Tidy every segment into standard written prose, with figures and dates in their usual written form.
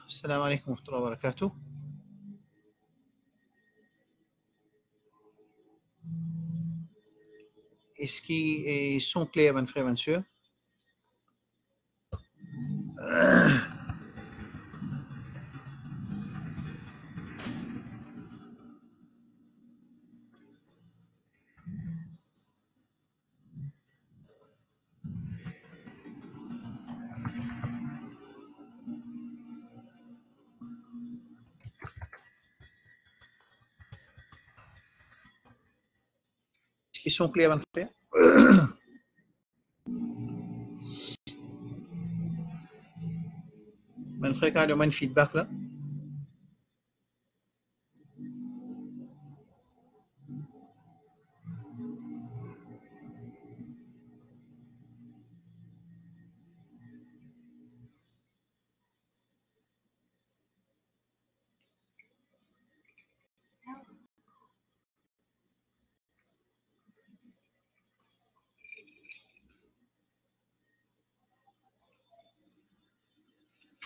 السلام عليكم ورحمة الله وبركاته. Est-ce qu'ils sont clairs, mes frères et mes sœurs? Est-ce qu'ils sont clairs, mes frères? Mes frères, quand il y a un feedback là?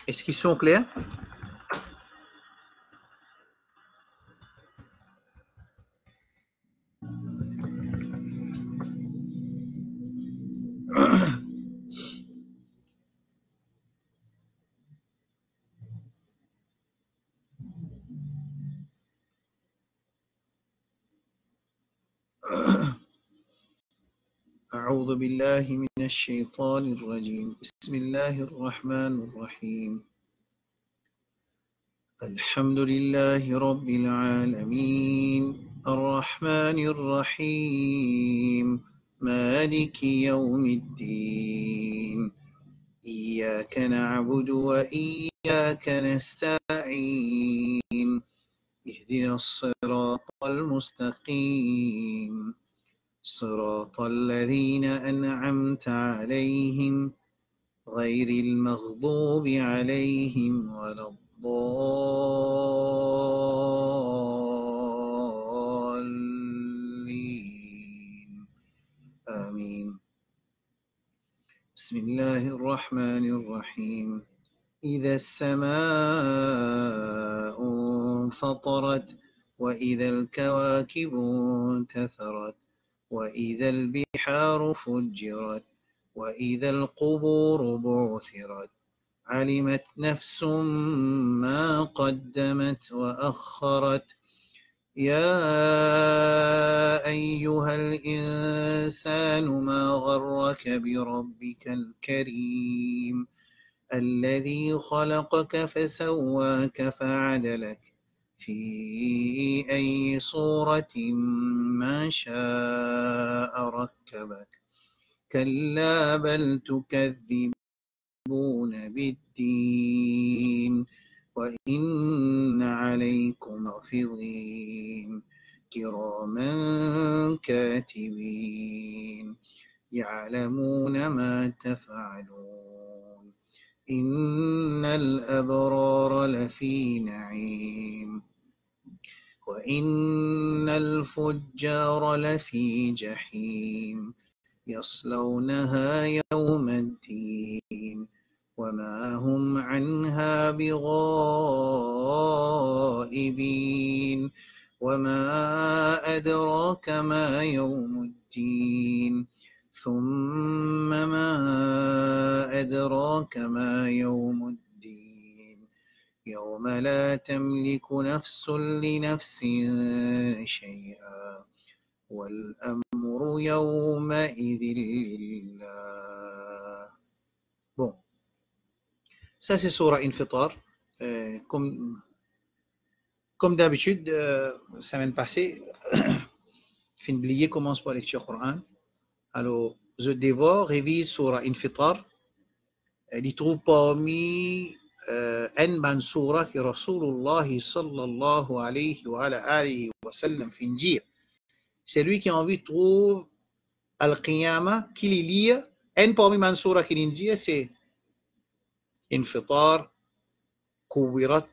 Est-ce qu'ils sont clairs? أعوذ بالله من الشيطان الرجيم. بسم الله الرحمن الرحيم. الحمد لله رب العالمين الرحمن الرحيم مالك يوم الدين إياك نعبد وإياك نستعين اهدنا الصراط المستقيم صراط الذين أنعمت عليهم غير المغضوب عليهم ولا الضالين آمين. بسم الله الرحمن الرحيم. إذا السماء انفطرت وإذا الكواكب انتثرت وإذا البحار فجرت وإذا القبور بعثرت علمت نفس ما قدمت وأخرت يا أيها الإنسان ما غرك بربك الكريم الذي خلقك فسواك فعدلك في أي صورة ما شاء ركبك كلا بل تكذبون بالدين وإن عليكم حافظين كراما كاتبين يعلمون ما تفعلون إن الأبرار لفي نعيم وإن الفجار لفي جحيم يصلونها يوم الدين وما هم عنها بغائبين وما أدراك ما يوم الدين ثم ما أدراك ما يوم الدين يوم لا تملك نفس لنفس شيئا والأمر يومئذ لله. Bon, ça c'est Surah Infitar. Comme d'habitude, semaine passée, fin oublié commence par lecture Coran. Alors, je dévore, révise Surah Infitar. Elle y trouve parmi une bonne surah que Rasulullah sallallahu alayhi wa sallam fin dire. C'est lui qui a envie de trouver Al-Qiyamah, qui lit, une parmi les surah qui dit, c'est Infitar, Kuwirat,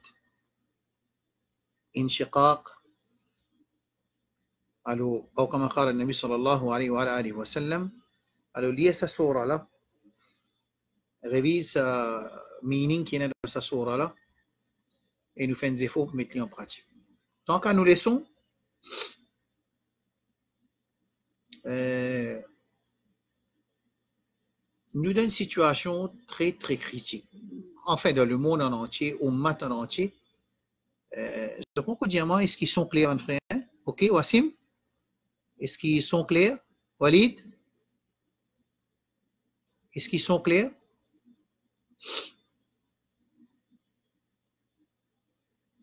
انشقاق قالوا أو كما قال النبي صلى الله عليه وعلى آله وسلم Alors, lié sa surah là, révise meaning qui est dans sa surah là, et nous faisons des efforts pour mettre en pratique. Tant qu'à nous laissons, nous dans une situation très très critique. Enfin, dans le monde en entier, au mat en entier, je pense que est-ce qu'ils sont clairs, frère? Ok, Wassim? Est-ce qu'ils sont clairs? Walid? Est-ce qu'ils sont clairs?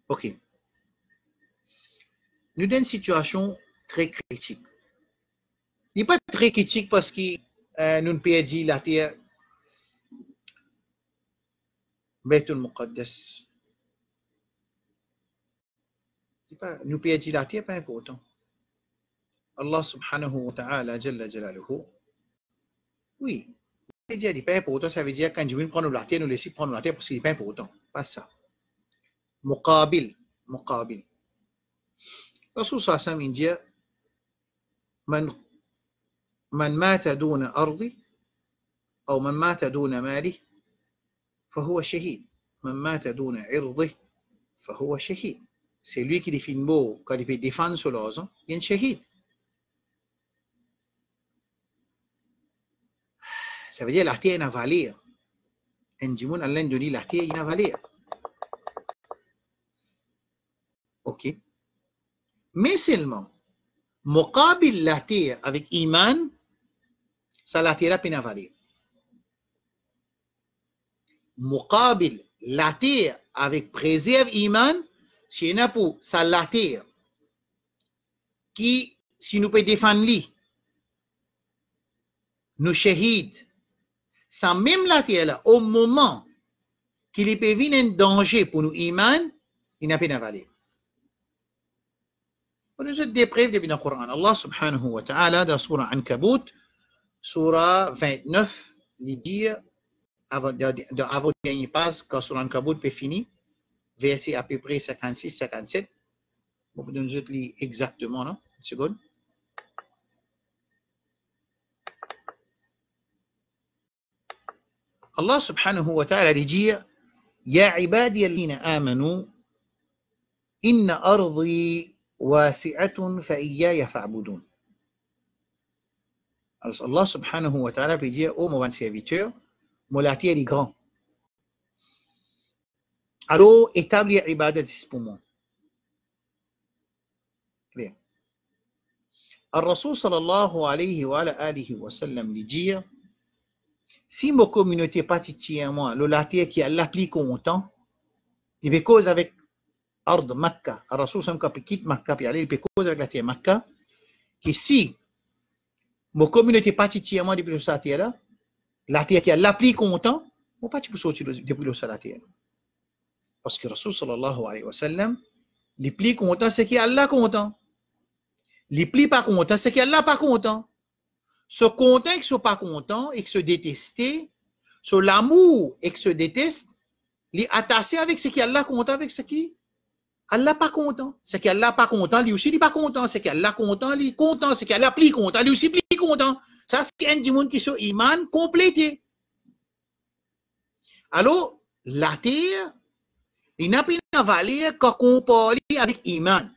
Ok. Nous dans une situation très critique. Il n'est pas très critique parce que nous ne perdons la terre, Baitul Muqaddas. Nous perdons la terre, pas important. Allah subhanahu wa ta'ala, jalla jalaluhu, oui, il n'est pas important, ça veut dire quand Jibril prend la terre, nous laissons prendre la terre parce qu'il n'est pas important. Pas ça. Muqabil. Rasul sallallahu alayhi wa sallam dit من مات دون أرضه أو من مات دون ماله فهو شهيد من مات دون عرضه فهو شهيد. C'est lui qui définit mot quand il peut défendre sur l'argent, il y a un shahid. Ça veut dire la terre n'a valeur. Un jimoun Allah donne la terre, il n'a valeur. Ok. Mais seulement, muqabil la terre avec iman, ça la terre n'a pas valeur. Muqabil la terre avec préserve iman, c'est une pour ça la terre qui, si nous pouvons défendre lui, nous shahid, sans même la terre là, au moment qu'il peut venir un danger pour nous iman, il n'a pas de valeur. Nous avons des preuves depuis le Coran. Allah subhanahu wa ta'ala, dans la surah Ankabut, surah 29, il dit, avant de dernier passe, quand surah Ankabut est fini, verset à peu près 56-57, vous pouvez nous lire exactement, non? Une seconde. Allah subhanahu wa ta'ala dit, Ya ibadi alladhina amanu, inna ardi wasi'atun fa iyaya fa'budun. Alors Allah subhanahu wa ta'ala peut dire, ô mon serviteur, mon la terre est grand. Alors établir ibadat pour moi. Clair. Al-Rasul sallallahu alayhi wa alihi wa sallam lui dit, si ma communauté partit à moi, le la terre qui a l'appli content, il peut cause avec Ard Makkah. Al-Rasul sallallahu alayhi wa sallam quitte Makkah, puis aller, il peut cause avec la terre Makkah, que si ma communauté partit à moi depuis la terre là, la terre qui a l'appli content, on pas pour sortir depuis la terre. Parce que Rasul sallallahu alayhi wa sallam, les plis contents, c'est qu'il Allah content. Les plis pas contents, c'est qu'il Allah pas content. Se content et que soit pas content et que se détester, sur l'amour et que se déteste, les attacher avec ce qui Allah content avec ce qui Allah pas content. C'est qu'il Allah pas content, lui aussi il pas content. C'est qu'il Allah content, lui content. C'est qu'il Allah pli content, lui aussi pli content. Ça c'est un monde qui sont iman complété. Alors la terre, il n'a pas de valeur quand on parle avec iman.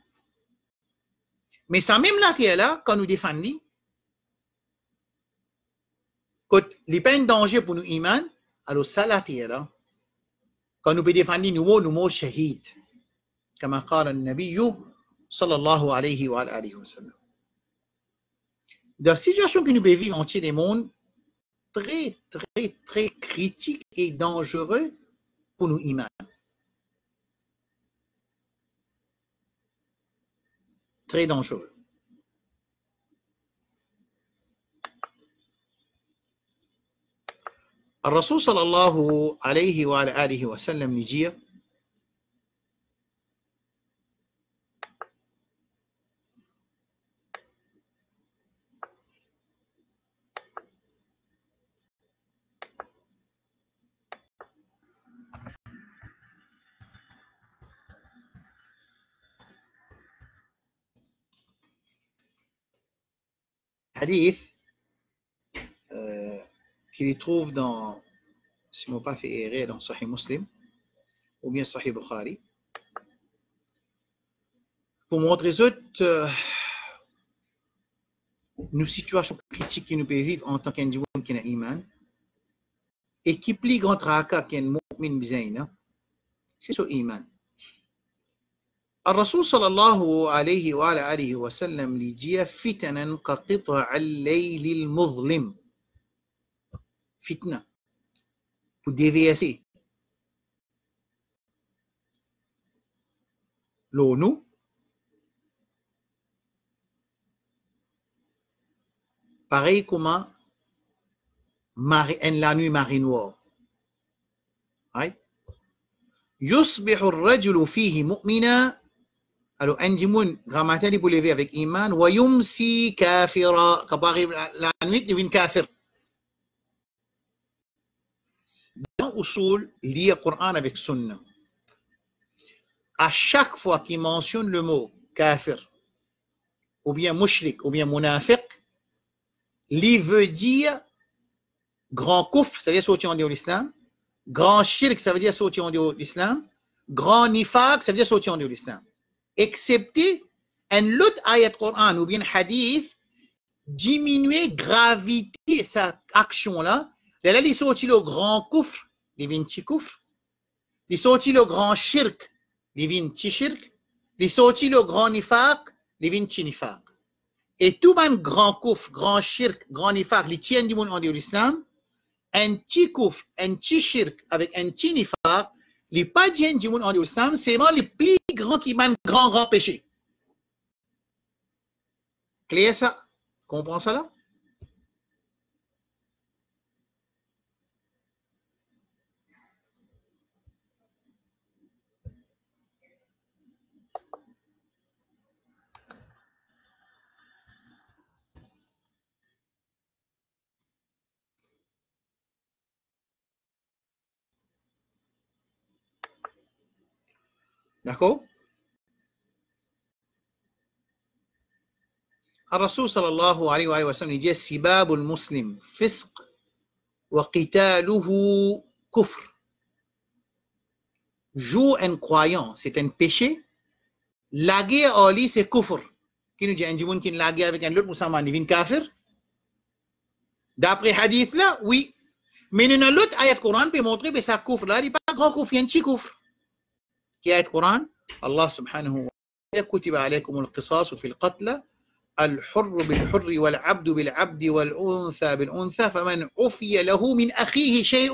Mais ça même la terre là, quand nous défendons, quand il n'y a pas de danger pour nous iman, alors ça la terre là, quand nous défendons nous shahid. كما قال النبي صلى الله عليه وآله وسلم. Dans la situation que nous vivons entier des mondes, très, très, très critique et dangereux pour nous iman. Très dangereux. الرسول صلى الله عليه وعلى آله وسلم dit حديث qu'il trouve dans, si je ne m'ai pas fait errer, dans Sahih Muslim ou bien Sahih Bukhari, pour montrer une situation critique qui nous peut vivre en tant qu'individu qui a iman et qui plie grand raka qui est un mu'min bizaina, c'est ce iman. الرسول صلى الله عليه وعلى آله وسلم لجي فتنا كقطع الليل المظلم. Fitna pour déverser l'eau, pareil comme la nuit marée noire. يصبح الرجل فيه مؤمنا. Alors, un dimanche, grammaire, il peut lever avec iman. Wa yumsi kafira. Quand arrive la nuit, il devient kafir. Dans Usul, lire le Coran avec Sunna. À chaque fois qu'il mentionne le mot kafir, ou bien mushrik, ou bien munafiq, il veut dire grand kufr, ça veut dire sortir en dehors de l'islam. Grand shirk, ça veut dire sortir en dehors de l'islam. Grand nifaq, ça veut dire sortir en dehors de l'islam. Excepté un autre ayat Coran ou bien hadith diminuer gravité sa action là. Là il sorti le grand kufr, il vient petit kufr. Il sorti le grand shirk, il vient petit shirk. Il sorti le grand nifaq, il vient petit nifaq. Et tout un grand kufr, grand shirk, grand nifaq, les tiennent du monde en dehors de l'islam. Un petit kufr, un petit shirk avec un petit nifaq, les pas tiennent du monde en dehors de l'islam, c'est vraiment les plus grands qui mènent grand péché. Clair ça? Comprends ça là? D'accord? الرسول صلى الله عليه وآله وسلم dit سباب المسلم فسق وقتاله كفر. Joue un croyant, c'est un péché. La guerre en lui, c'est kufr. Qui nous dit un dimanche qui la guerre avec un autre musulman, il vient kafir? D'après hadith là, oui. Mais nous avons l'autre ayat Coran peut montrer que ça kufr là, il n'est pas grand kufr, il y a un petit kufr. Qui ayat Coran? Allah subhanahu wa ta'ala كتب عليكم القصاص في القتلى الحر بالحر والعبد بالعبد والأنثى بالأنثى فمن عفي له من أخيه شيء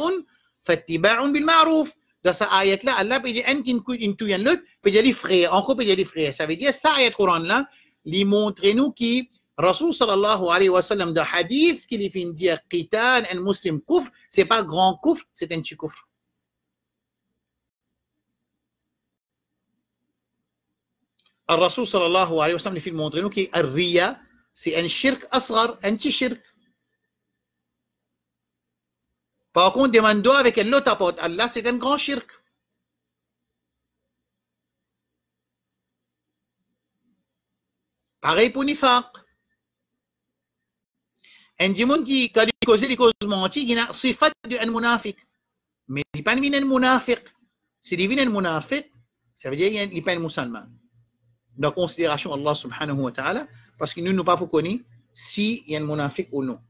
فاتباع بالمعروف. Dans cette ayat-là, Allah peut dire un qui intuit l'autre, peut dire les frères, encore peut dire les frères. Ça veut dire, ça ayat Coran-là, lui montre-nous qui, Rasul sallallahu alayhi wa sallam, dans hadith, qui lui fait dire, qital, un muslim kufr, c'est pas grand kufr, c'est un petit kufr. الرسول صلى الله عليه وسلم في المونترينو كي الرياء c'est un shirk asghar, un petit shirk. Par contre, demande avec un autre apôtre Allah, c'est un grand shirk. Pareil pour nifaq. Un dimanche qui a causé les causes menti, il a sifat d'un munafiq. Mais il n'est pas un munafiq. S'il est un munafiq, ça veut dire qu'il n'est pas un musulman. Dans considération Allah subhanahu wa ta'ala, parce que nous ne pas pour connaître si il y a un munafiq ou non.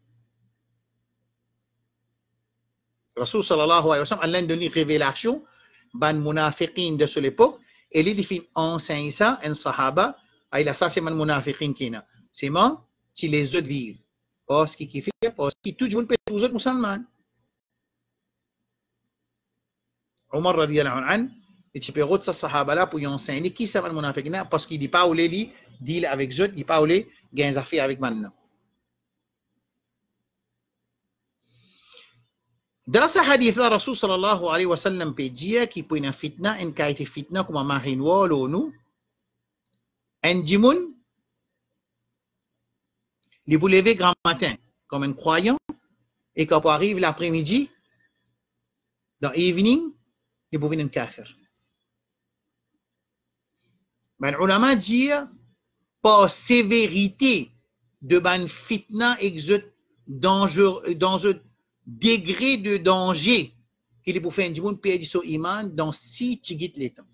Rasul sallallahu alayhi wa sallam, Allah donne une révélation, ban munafiqin de cette époque, et il fait enseigner ça, un sahaba, il a ça c'est man munafiqin qui est. C'est moi, si les autres vivent. Parce qu'il fait, parce que tout le monde peut être aux autres musulmans. Omar radiyallahu anhu, et tu peux retirer ce sahaba là pour y enseigner qui c'est man munafiqin, parce qu'il dit pas où les deal avec eux, il dit pas où les gains affaires avec man. Dans ce hadith là, Rasul sallallahu alayhi wa sallam peut dire qu'il peut y avoir une fitna, une qualité fitna comme un marine wall ou nous. Un dimoun, il peut lever grand matin comme un croyant et quand arrive l'après-midi, dans l'evening, il peut venir un kafir. Ben, l'ulama dit par sévérité de ban fitna exode danger degré de danger qu'il est pour faire un monde perdre son iman dans 6 tigit les temps.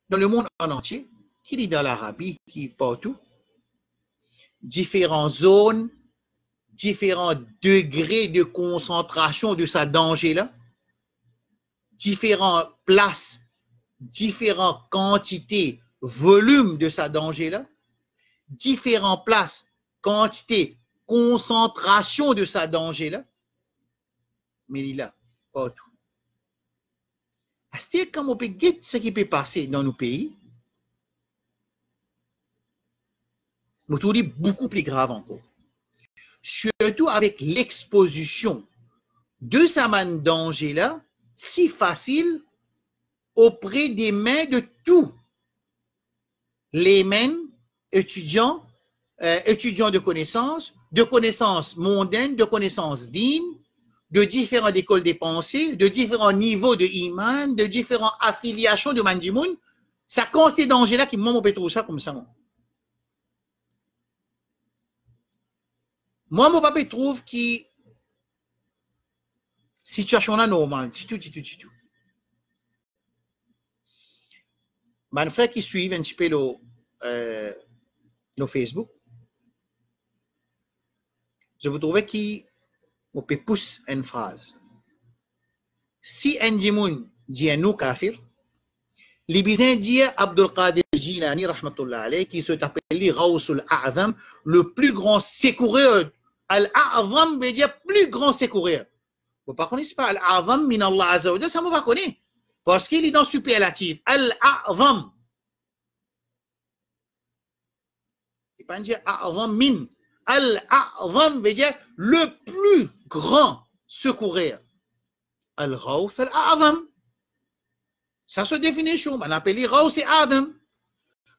Dans le monde en entier, qui est dans l'Arabie, qui est partout, différentes zones, différents degrés de concentration de sa danger-là, différentes places, différentes quantités, volumes de sa danger-là, différentes places, quantités, concentration de sa danger-là, mais il est là, partout. C'est-à-dire, quand on peut guetter ce qui peut passer dans nos pays, je trouve beaucoup plus grave encore. Surtout avec l'exposition de sa main danger-là, si facile, auprès des mains de tous les mains étudiants, étudiants de connaissances mondaines, de connaissances dignes, de différentes écoles de pensée, de différents niveaux de iman, de différentes affiliations de Mandimoun. Ça compte ces dangers-là qui moi, on peut trouver ça comme ça. Moi, mon papa trouve que situation là normale, tout. Mon frère qui suit un petit peu le Facebook, je vous trouvais qu'on peut pousser une phrase. Si un djimoun dit un nous kafir, les bizins disent Abdul Qadir Jilani, rahmatullah alayh, qui se appelle Ghawsul A'zam, le plus grand secoureur. Al-A'zam veut dire plus grand secoureur. Vous ne connaissez pas Al-A'zam min Allah Azza wa Jalla, ça ne va pas connaître. Parce qu'il est dans superlatif. Al-A'zam. Il ne pas dire A'zam min. Al-A'zam veut dire le plus grand secoureur. Al-Ghaws Al-A'zam. Ça se définit, on appelle Ghaws Al-A'zam.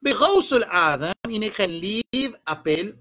Mais Ghaws Al-A'zam, il écrit un livre appelle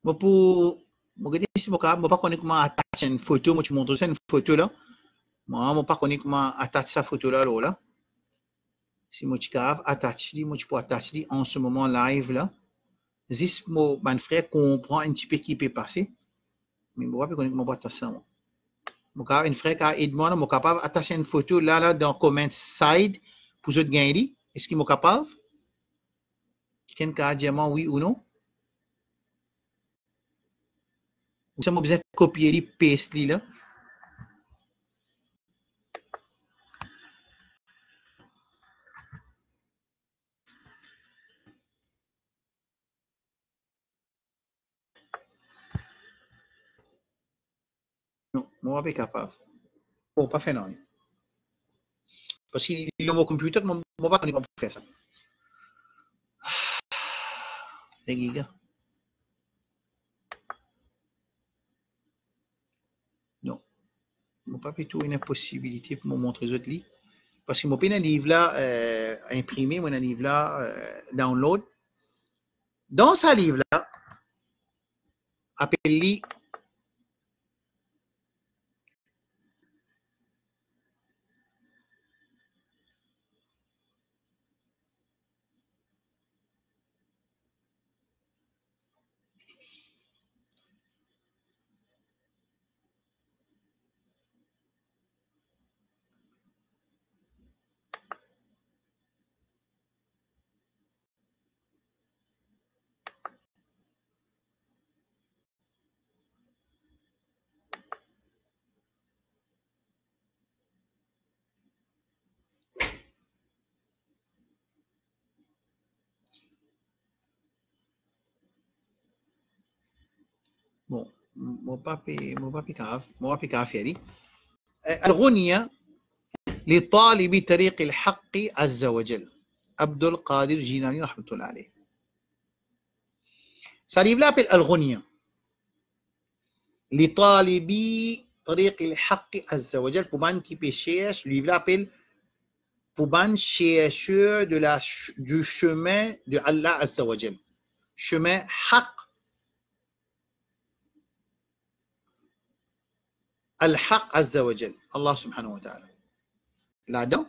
moi pour si moi pas connaître comment attacher une photo, moi tu montres ça une photo là. Moi pas connaître comment attacher sa photo là là. Si moi tu capable attacher, moi tu peux attacher en ce moment live là. Juste mon frère comprend un petit peu qui peut passer. Mais moi pas connaître comment attacher ça moi. Mon capable un frère qui aide moi, moi capable attacher une photo là dans comment side pour autres gagner. Est-ce qu'il est capable? Quelqu'un qui a dit oui ou non? Ou ça m'a besoin de copier les paste là. Non, moi pas capable. Bon, pas fait non. Parce qu'il est dans mon computer, moi pas connaître comment faire ça. Les gigas. Non. Moi pas du tout une possibilité pour me montrer les autres livres. Parce que mon pas un livre là imprimé, mon un livre là download. Dans ce livre là, appelé bon, mon papi grave, يعني الغنية لطالب طريق الحق عز وجل عبد القادر جيلاني رحمة الله عليه. Ça livre l'appel الغنية لطالب طريق الحق عز وجل pour man qui péchèrent, livre l'appel pour man chercheur du chemin de Allah Azza wa Jal, chemin haq, al-haq Azza wa Jal, Allah subhanahu wa ta'ala. Là-dedans,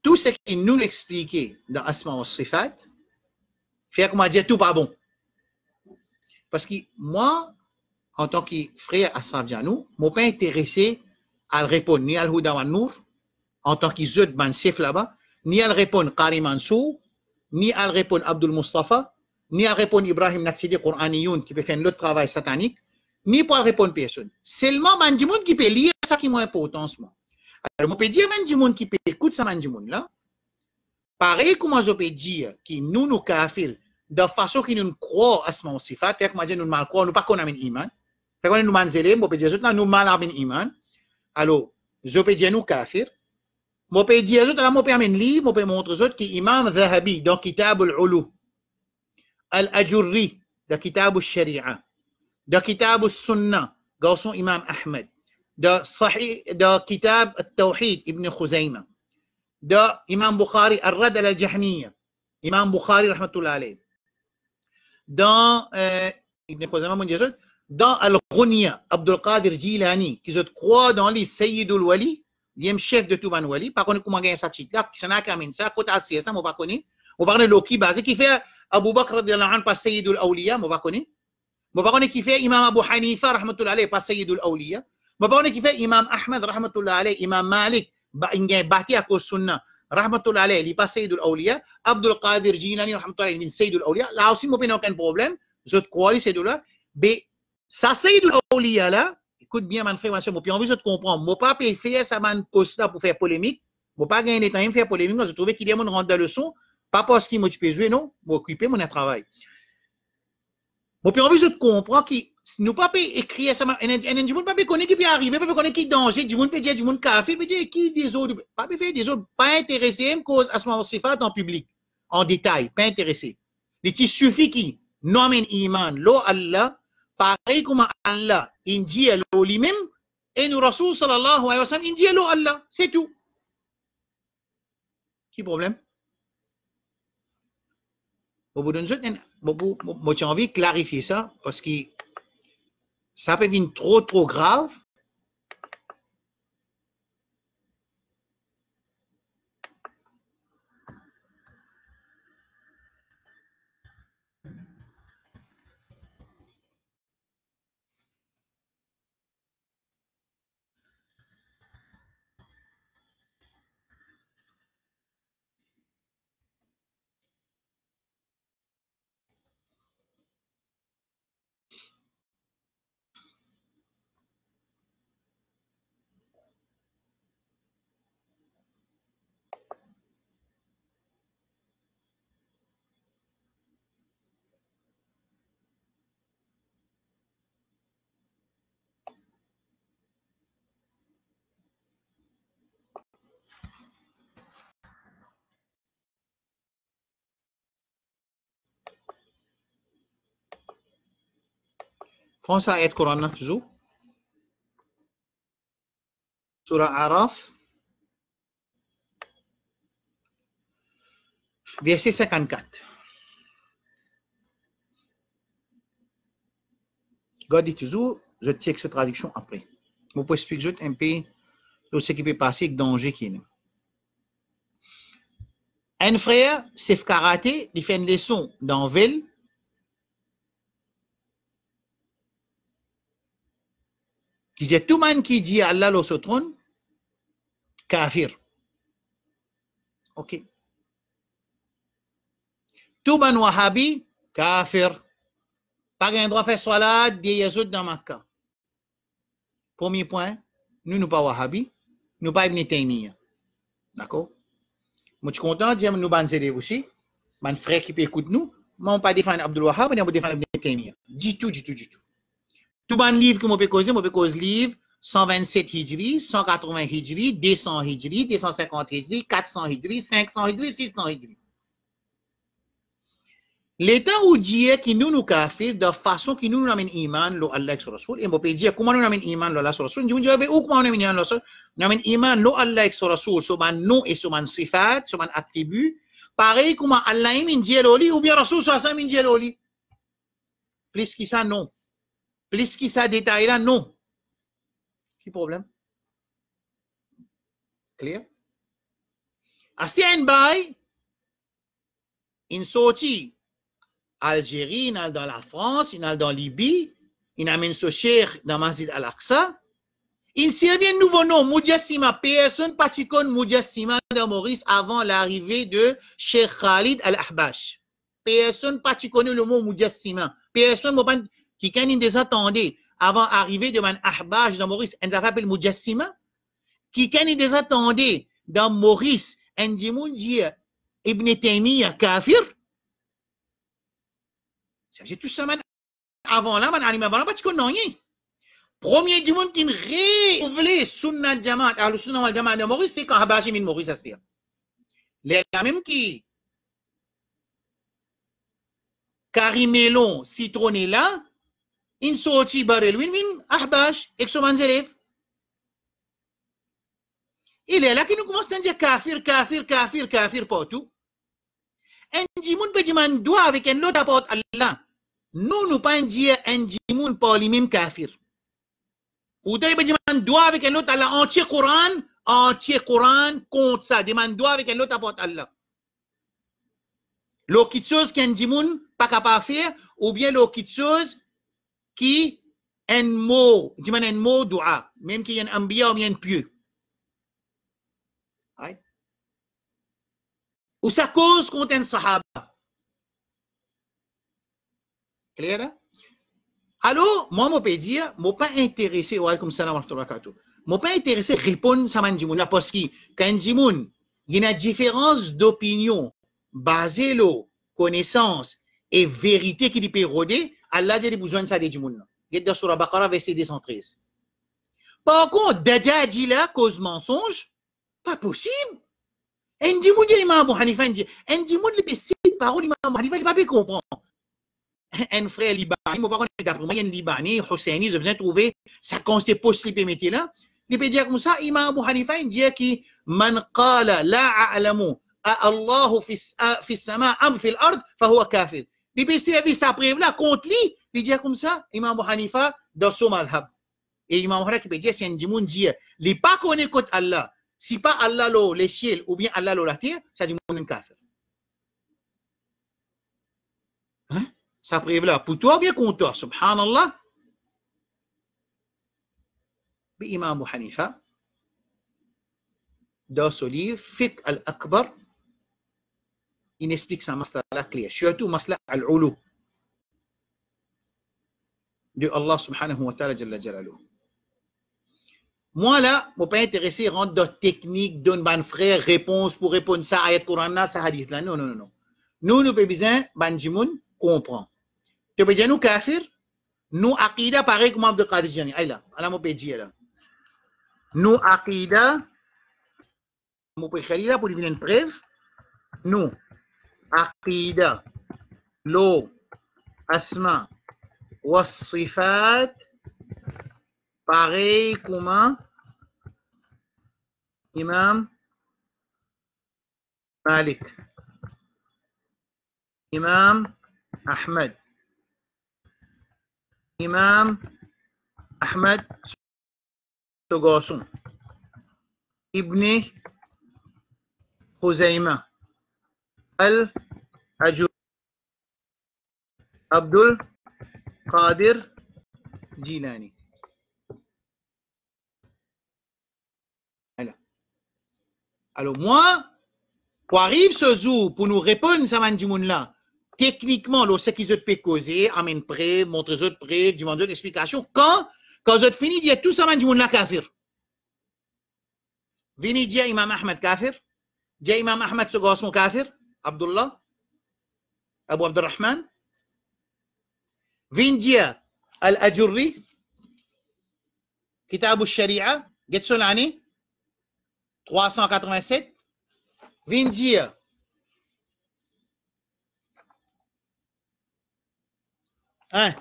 tout ce qu'il nous expliquait dans Asma wa Sifat, fait qu'on m'a dit tout pas bon. Parce que moi, en tant que frère Asraf Janou, je ne suis pas intéressé à répondre ni à Al-Huda wa Nour, en tant que Zud Mansif là-bas, ni à répondre Qari Mansour, ni à répondre Abdul Mustafa, ni à répondre Ibrahim Naqshidi Qur'aniyoun qui peut faire l'autre travail satanique, ni pour répondre personne. Seulement Mandjimoun qui peut lire ça qui est moins important. Alors, je peux dire Mandjimoun qui peut écouter ça Mandjimoun là. Pareil comme je peux dire que nous kafir, de façon que nous croyons à ce moment sifat, fait que moi nous mal croyons, nous pas qu'on a un iman. Fait que nous manzelé, je peux dire nous mal a un iman. Alors, je peux dire nous kafir. Je peux dire je peux amener livre, je peux montrer autres que Imam Zahabi dans Kitab al-Ulu, Al-Ajurri dans Kitab al-Sharia, dans Kitab al-Sunnah, garçon Imam Ahmed, dans Sahih dans Kitab al-Tawhid Ibn Khuzayma, dans Imam Bukhari Al-Rad al-Jahmiyya, Imam Bukhari rahmatullah alayh, dans Ibn Khuzayma mon Dieu, dans Al-Ghunya Abdul Qadir Jilani qui se croit dans les Sayyidul Wali, il chef de tout man wali, par contre comment gagner ça titre là, qui s'en a qu'à ça, côté à ça, moi pas connaît. Moi pas connaît Loki basé qui fait Abu Bakr radiyallahu anhu pas Sayyidul Awliya, moi pas connaît. Moi pas connaît qui fait Imam Abu Hanifa rahmatullah alayh pas Sayyidul Awliya. Moi pas connaît qui fait Imam Ahmad rahmatullah alayh, Imam Malik ingé bâti à cause sunna rahmatullah alayh, il pas Sayyidul Awliya, Abdul Qadir Jilani rahmatullah alayh min Sayyidul Awliya. Là aussi moi pas aucun problème, je te crois c'est de là, mais ça Sayyidul Awliya là. Écoute bien, mon frère, moi, puis envie de comprendre. Moi, pas faire ça, man, poste là pour faire polémique. Moi, pas gagner des temps pour faire polémique. Moi, je trouvais qu'il y a mon rendre la leçon. Pas parce qu'il m'a joué, non. Moi, occuper mon travail. Moi, puis envie de comprendre que nous pas écrire ça, du monde pas connaître qui peut arriver, pas connaître qui danger, du monde peut dire, du monde café, peut dire qui des autres, pas faire des autres, pas intéressé, me cause à ce moment c'est fait en public, en détail, pas intéressé. Il suffit qui, nomme iman, lo Allah, pareil comme Allah, il dit à lui-même, et nous, Rasul sallallahu alayhi wa sallam, il dit à Allah, c'est tout. Qui problème? Moi, j'ai envie de clarifier ça, parce que ça peut venir trop grave. Prends ça ayat Coran toujours. Surah Araf, verset 54. Regardez toujours, je check cette traduction après. Je peux expliquer un peu ce qui peut passer avec danger qui est. Un frère, c'est karaté, il fait une leçon dans ville. Il dit tout le monde qui dit Allah le trône, kafir. Ok. Tout le monde wahhabi, kafir. Pas un droit de faire salat, des yazoud dans Makkah. Premier point, nous ne sommes pas wahhabi, nous ne sommes pas Ibn Taymiyyah. D'accord? Moi, je suis content de dire que nous sommes aider aussi. Mon frère qui peut écouter nous, mais on ne pas défendre Abdul Wahhab, mais on ne défendre Ibn Taymiyyah. Du tout. Tout le livre que je peux causer livre 127 Hijri, 180 Hijri, 200 Hijri, 250 Hijri, 400 Hijri, 500 Hijri, 600 Hijri. L'état où Dieu qui nous kafir de façon qui nous amène iman lo Allah et Rasul et on peut dire comment nous amène iman lo Allah et Rasul. Je vous dis où comment nous amène iman lo Allah et Rasul sur man nom et sur man sifat, sur man attribut. Pareil comment Allah aime Dieu loli ou bien Rasul soit ça Dieu loli. Plus qui ça non. Plus qui ça détail là non. Quel problème? Clair? Asi un bail in sorti Algérie, il y dans la France, il y dans Libye, il amène ce cheikh dans Masjid Al-Aqsa. Il servait un nouveau nom, Mujassima. Personne pas Mujassima de Maurice avant l'arrivée de Cheikh Khalid Al-Ahbash. Personne pas le mot Mujassima. Personne qui quand des attendait avant l'arrivée de Man Ahbash dans Maurice, on s'appelle Mujassima. Qui quand des attendait dans Maurice, on dit Ibn Taymiyyah kafir. C'est tout ça, avant là, avant là, pas de connais. Premier du monde qui réouvre Sunnah Jamaat, le Sunnah wal Jamaat de Maurice, c'est quand Habashi min Maurice, c'est-à-dire. Les mêmes qui Carimelon, Citronella, in sorti barrel win Ahbash, exoman élève. Il est là qui nous commence à dire kafir partout. Un djimoun peut dire man doit avec un autre apporte Allah. Nous pas dire un djimoun par les mêmes kafir. Ou d'ailleurs peut dire man doit avec un autre Allah entier Coran contre ça. Demande doit avec un autre apporte Allah. L'autre chose qu'un djimoun pas capable de faire ou bien l'autre chose qui un mot dua même qui est un ambiya ou bien un pieux. Right? Ou ça cause contre un sahaba. Clair là? Alors, moi, je peux dire, je ne suis pas intéressé, wa alaykoum salam wa rahmatullahi wa barakatuh. Je ne suis pas intéressé à répondre à ce djimoun là parce que quand djimoun, il y a une différence d'opinion basée sur connaissance et vérité qui peut roder, Allah a besoin de ça des djimoun là. Il y a dans Surah Baqarah verset 213. Par contre, Dajjal dit là, cause mensonge, pas possible. Un djimoun dit Imam Abu Hanifa, un djimoun lui cite parole Imam Abu Hanifa, il ne peut pas comprendre. Un frère libanais, moi, par contre, d'après moi, il y a un libanais, Husseini, j'ai besoin de trouver sa constante possible métier là. Il peut dire comme ça, Imam Abu Hanifa, il dit que man qala la a'lamu Allahu fi sama am fi al-ard, fa huwa kafir. Il peut servir sa preuve là contre lui, il dit comme ça, Imam Abu Hanifa, dans son madhab. Et Imam Abu Hanifa peut dire, si un djimoun dit, il pas connaît contre Allah, si pas Allah les ciels ou bien Allah la terre, ça dit mon kafir. Hein? Ça preuve là pour toi ou bien contre toi, subhanallah. Mais Imam Abu Hanifa, dans ce livre, Fiqh al-Akbar, il explique sa masla claire, surtout masla al-ulu de Allah subhanahu wa ta'ala jalla jalaluhu. Moi là, je ne suis pas intéressé à rentrer dans la technique d'un ban frère, réponse pour répondre ça, ayat Coran là, ça hadith là. Non. Nous avons besoin, ban jimoun, comprendre. Tu peux dire nous kafir, nous aqida pareil comme Abdul Qadir Jani. Aïe là, je peux dire là. Nous aqida, je peux écrire là pour devenir une preuve. Nous aqida, lo, asma, wa sifat, pareil comme Imam Malik, Imam Ahmed, Imam Ahmed Sogasson, Ibn Khuzaymah, Al-Ajur, Abdul Qadir Jilani. Alors moi, pour arriver ce jour, pour nous répondre à ce monde là, techniquement, ce qu'ils ont causer, amène prêt, montre les autres prêt, demande d'autres explications. Quand vous avez fini de dire tout ça, ce monde là kafir. Venez dire Imam Ahmed kafir, dire Imam Ahmed ce garçon kafir, Abdullah, Abu Abdurrahman. Venez dire Al-Ajurri, Kitab al-Sharia, get sur l'année 387, vient dire Allah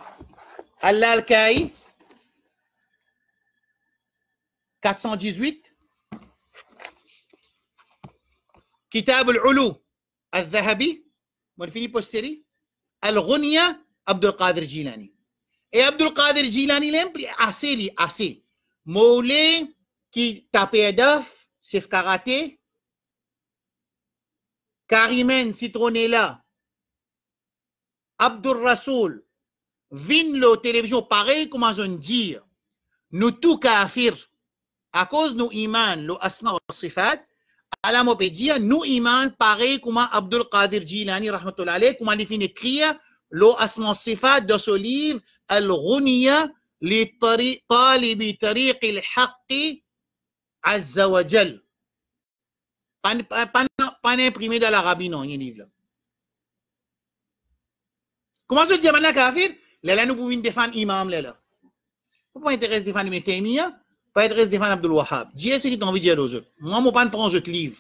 al-Ka'i 418, Kitab al-Ulu al-Dhahabi, mon fini posteri, Al-Ghunya Abdul Qadir Jilani. Et Abdul Qadir Jilani l'aime assez. Moulé qui tapait d'œuf, c'est karaté, Karimen Citronella, Abdul Rasoul, vin le télévision pareil comme on dit, nous tout kafir, à cause nous iman, le asma wa sifat, ala mo peut dire, nous iman pareil comme Abdul Qadir Jilani, rahmatullah alayh, comme il finit écrire, le asma wa sifat de ce livre, Al-Ghunya, لطالب طريق الحق عز وجل. Pas imprimé dans l'Arabie, non, il y a un livre là. Comment se dit maintenant kafir? Là, nous pouvons défendre imam là. Pourquoi intéresse défendre Ibn Taymiyyah? Pas intéresse défendre Abdul Wahhab. Dis ce qui t'ont envie de dire aux autres. Moi, je ne prends pas autres livres.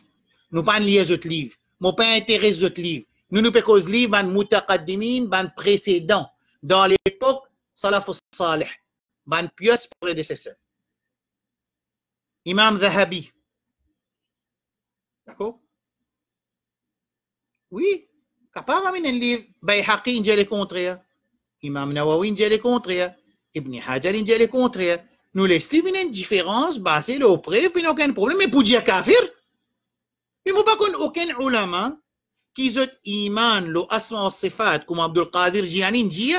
Nous ne pas lire les autres livres. Je ne pas intéresse les autres livres. Nous ne pouvons pas lire les mutaqaddimin, les précédents. Dans l'époque, Salaf Salih. Les pieux prédécesseurs. Imam Dhahabi. D'accord? Oui. Capable de un livre. Bayhaqi, il dit le contraire. Imam Nawawi, il dit le contraire. Ibn Hajar, il dit le contraire. Nous laissons une différence basée là auprès, il n'y a aucun problème. Mais pour dire kafir, il ne faut pas qu'on ait aucun ulama qui ont iman, le asma wa sifat, comme Abdul Qadir Jilani dit,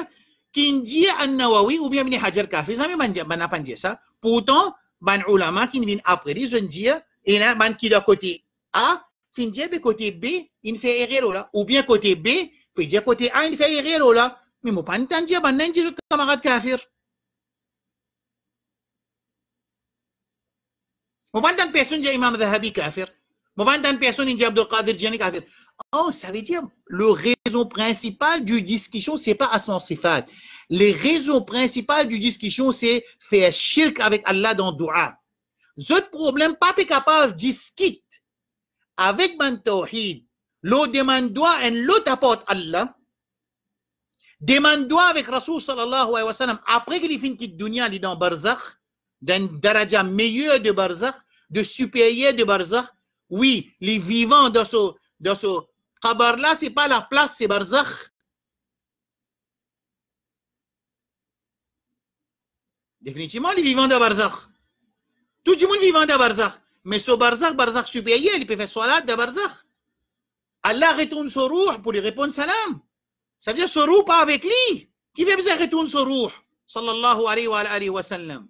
qui dit An-Nawawi ou bien Ibn Hajar kafir. Ça, mais on n'a pas dit ça. Pourtant, ban ulama qui viennent après, ils ont dit, et là, ban qui est côté A, qui dit côté B, il fait erreur là. Ou bien côté B, puis dire côté A, il fait erreur là. Mais moi, pas entendu, ban n'a dit camarade kafir. Moi, pas entendre personne dire Imam Dhahabi kafir. Moi, pas entendre personne dire Abdul Qadir Jilani kafir. Oh, ça veut dire, le raison principale du discussion, c'est pas Asma Sifat. Les raisons principales du discussion, c'est faire shirk avec Allah dans dua. L'autre problème, pas capable de discuter avec man tawhid. L'autre demande doigt et l'autre apporte Allah. Demande doigt avec Rasul sallallahu alayhi wa sallam. Après qu'il finit quitte dunya, il est dans barzakh, d'un daraja meilleur de barzakh, de supérieur de barzakh. Oui, les vivants dans ce kabar là, c'est pas la place, c'est barzakh. Définitivement, les vivants de barzakh. Tout le monde vivant de barzakh. Mais ce barzakh supérieur, il peut faire salat de barzakh. Allah retourne son ruh pour lui répondre salam. Ça veut dire son ruh pas avec lui. Qui fait besoin de retourner son ruh? Sallallahu alayhi wa sallam.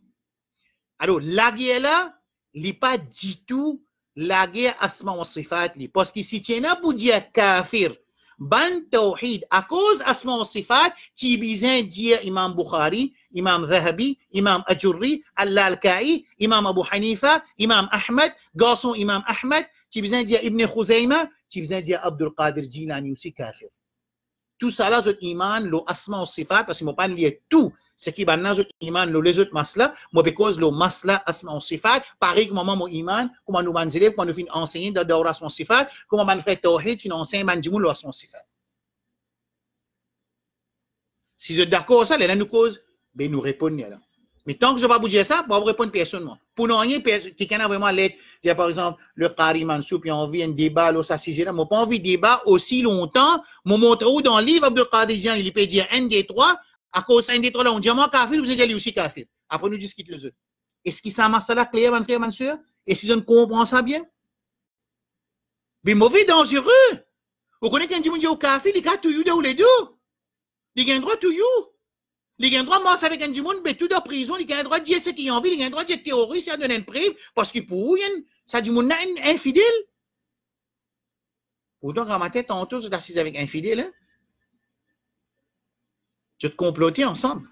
Alors, la guerre là, il n'est pas du tout la guerre asma wa sifat. Parce que si tu es là pour dire kafir, ban tawhid, à cause asma wa sifat, tu as besoin de dire Imam Bukhari, Imam Dhahabi, Imam Ajurri, Allah al-Ka'i, Imam Abu Hanifa, Imam Ahmed, garçon Imam Ahmed, tu as besoin de dire Ibn Khuzayma, tu as besoin de dire Abdul Qadir Jilani aussi kafir. Tout ça là, c'est iman, le asma wa sifat, parce que je ne peux pas lier tout ce qui est dans le iman, les autres masla, moi, parce que le masla asma wa sifat, pareil que mon iman, comment nous manzélèves, quand nous finissons enseigner dans le asma wa sifat, comment on fait tawhid, finissons enseigner, le asma wa sifat. Si vous êtes d'accord ça, là, nous cause, ben nous répondons là. Mais tant que je ne vais pas vous dire ça, je ne vais pas répondre personnellement. Pour nous, quelqu'un a vraiment l'aide, par exemple, le Qari Mansour, puis envie un débat, là, ça, si j'ai là, moi, pas envie de débat aussi longtemps, moi, montre où dans le livre, Abdul Qadir Jilani, il peut dire un des trois, à cause d'un des trois là, on dit, moi, kafir, vous allez lui aussi kafir. Après, nous discutons les autres. Est-ce que ça m'a ça là clair, mon frère, ma soeur? Est-ce que je comprends ça bien? Mais mauvais, dangereux. Vous connaissez qu'un dit, kafir, il a tout you de les deux. Il a un droit tout you. Il a un droit de marcher avec un monde, mais tout dans prison, il a un droit de dire ce qu'il a envie, il a un droit de dire terroriste, il a donné une preuve, parce que pour eux, ça dit, mon infidèle. Pourtant, quand ma tête, tantôt, c'est assis avec infidèle, hein? Tu te comploter ensemble.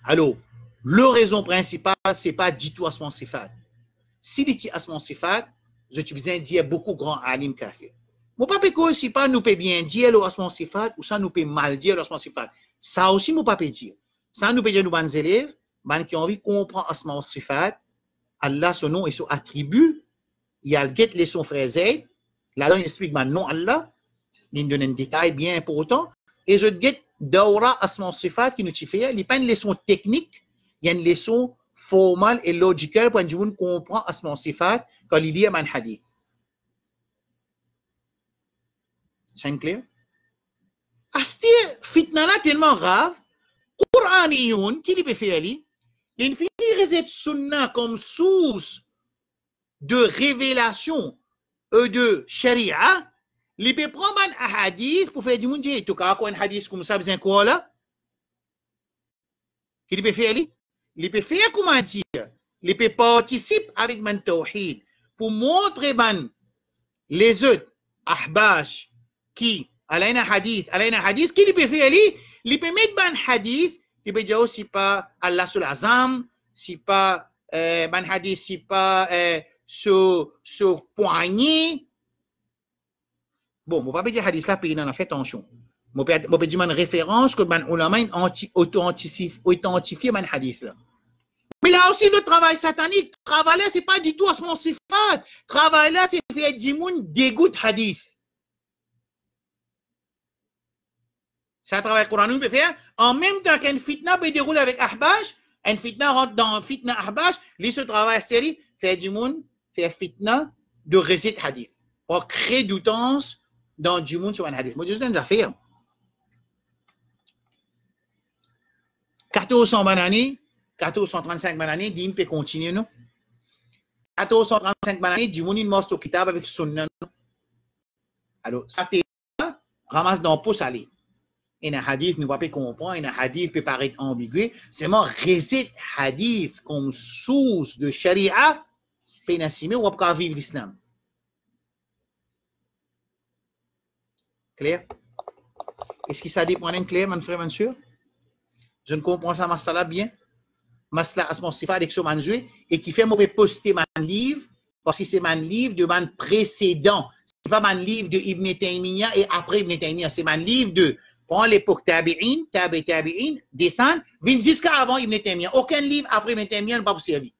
Alors, la raison principale, c'est pas du tout Asma Sifat. Si tu dis Asma Sifat, je te besoin de dire beaucoup grand alim kafir. Mon papa, si pas nous peut bien dire le Asma Sifat, ou ça nous peut mal dire le Asma Sifat. Ça aussi, mon papa dire. Ça nous peut dire nous, bons élèves, ban qui ont envie de comprendre Asma wa Sifat, Allah, son nom et son attribut, il y a le guet les son frère Zayd, là-dedans il explique ban nom Allah, il donne un détail bien important, et je guet Daura Asma wa Sifat qui nous fait, il n'y a pas une leçon technique, il y a une leçon formale et logique pour que nous comprenions Asma wa Sifat quand il y a un hadith. C'est clair? Asti fitna là tellement grave, Qur'aniyoun, qui lui fait aller, il finit cette sunna comme source de révélation et de sharia, il peut prendre un hadith pour faire du monde, tu as un hadith comme ça, besoin quoi là? Qui lui peut faire aller? Il peut faire comment dire? Il peut participer avec man tawhid pour montrer ban les autres ahbash qui alayna hadith qui lui peut faire aller? Il peut mettre ban hadith, il peut dire aussi pas Allah sul azam, si pas ban hadith, si pas ce poignet. Bon, je ne vais pas dire hadith là, puis il en a fait attention. Je vais dire une référence que ban ulama authentifié ban hadith là. Mais là aussi, le travail satanique, travail là, ce n'est pas du tout à ce sifat. Travail là, c'est faire du monde dégoûte hadith. C'est un travail coranique peut faire. En même temps qu'une fitna peut dérouler avec ahbash, une fitna rentre dans fitna ahbash, lui ce travail série, faire du monde, faire fitna de récit hadith. Pour créer du temps dans du monde sur un hadith. Moi, je dis une affaire. 1400 bananes, 1435 bananes, Dim peut continuer, non? 1435 bananes, du monde, il mostre au kitab avec sunna. Alors, ça t'est ramasse dans pouce aller. Et un hadith ne va pas comprendre, et un hadith peut paraître ambigu. C'est moi, récit hadith comme source de sharia, peut n'assimer ou pas vivre l'islam. Clair? Est-ce que ça dépend d'un clair, mon frère, mon soeur? Je ne comprends ça, masala bien. Masla asma sifat avec ce manjoué, et qui fait mauvais poster mon livre, parce que c'est mon livre de mon précédent. C'est pas mon livre de Ibn Taymiyyah et après Ibn Taymiyyah, c'est mon livre de prends l'époque tabi'in, tabi'in, descend, vient jusqu'à avant Ibn Taymiyyah. Aucun livre après Ibn Taymiyyah ne va pas vous servir.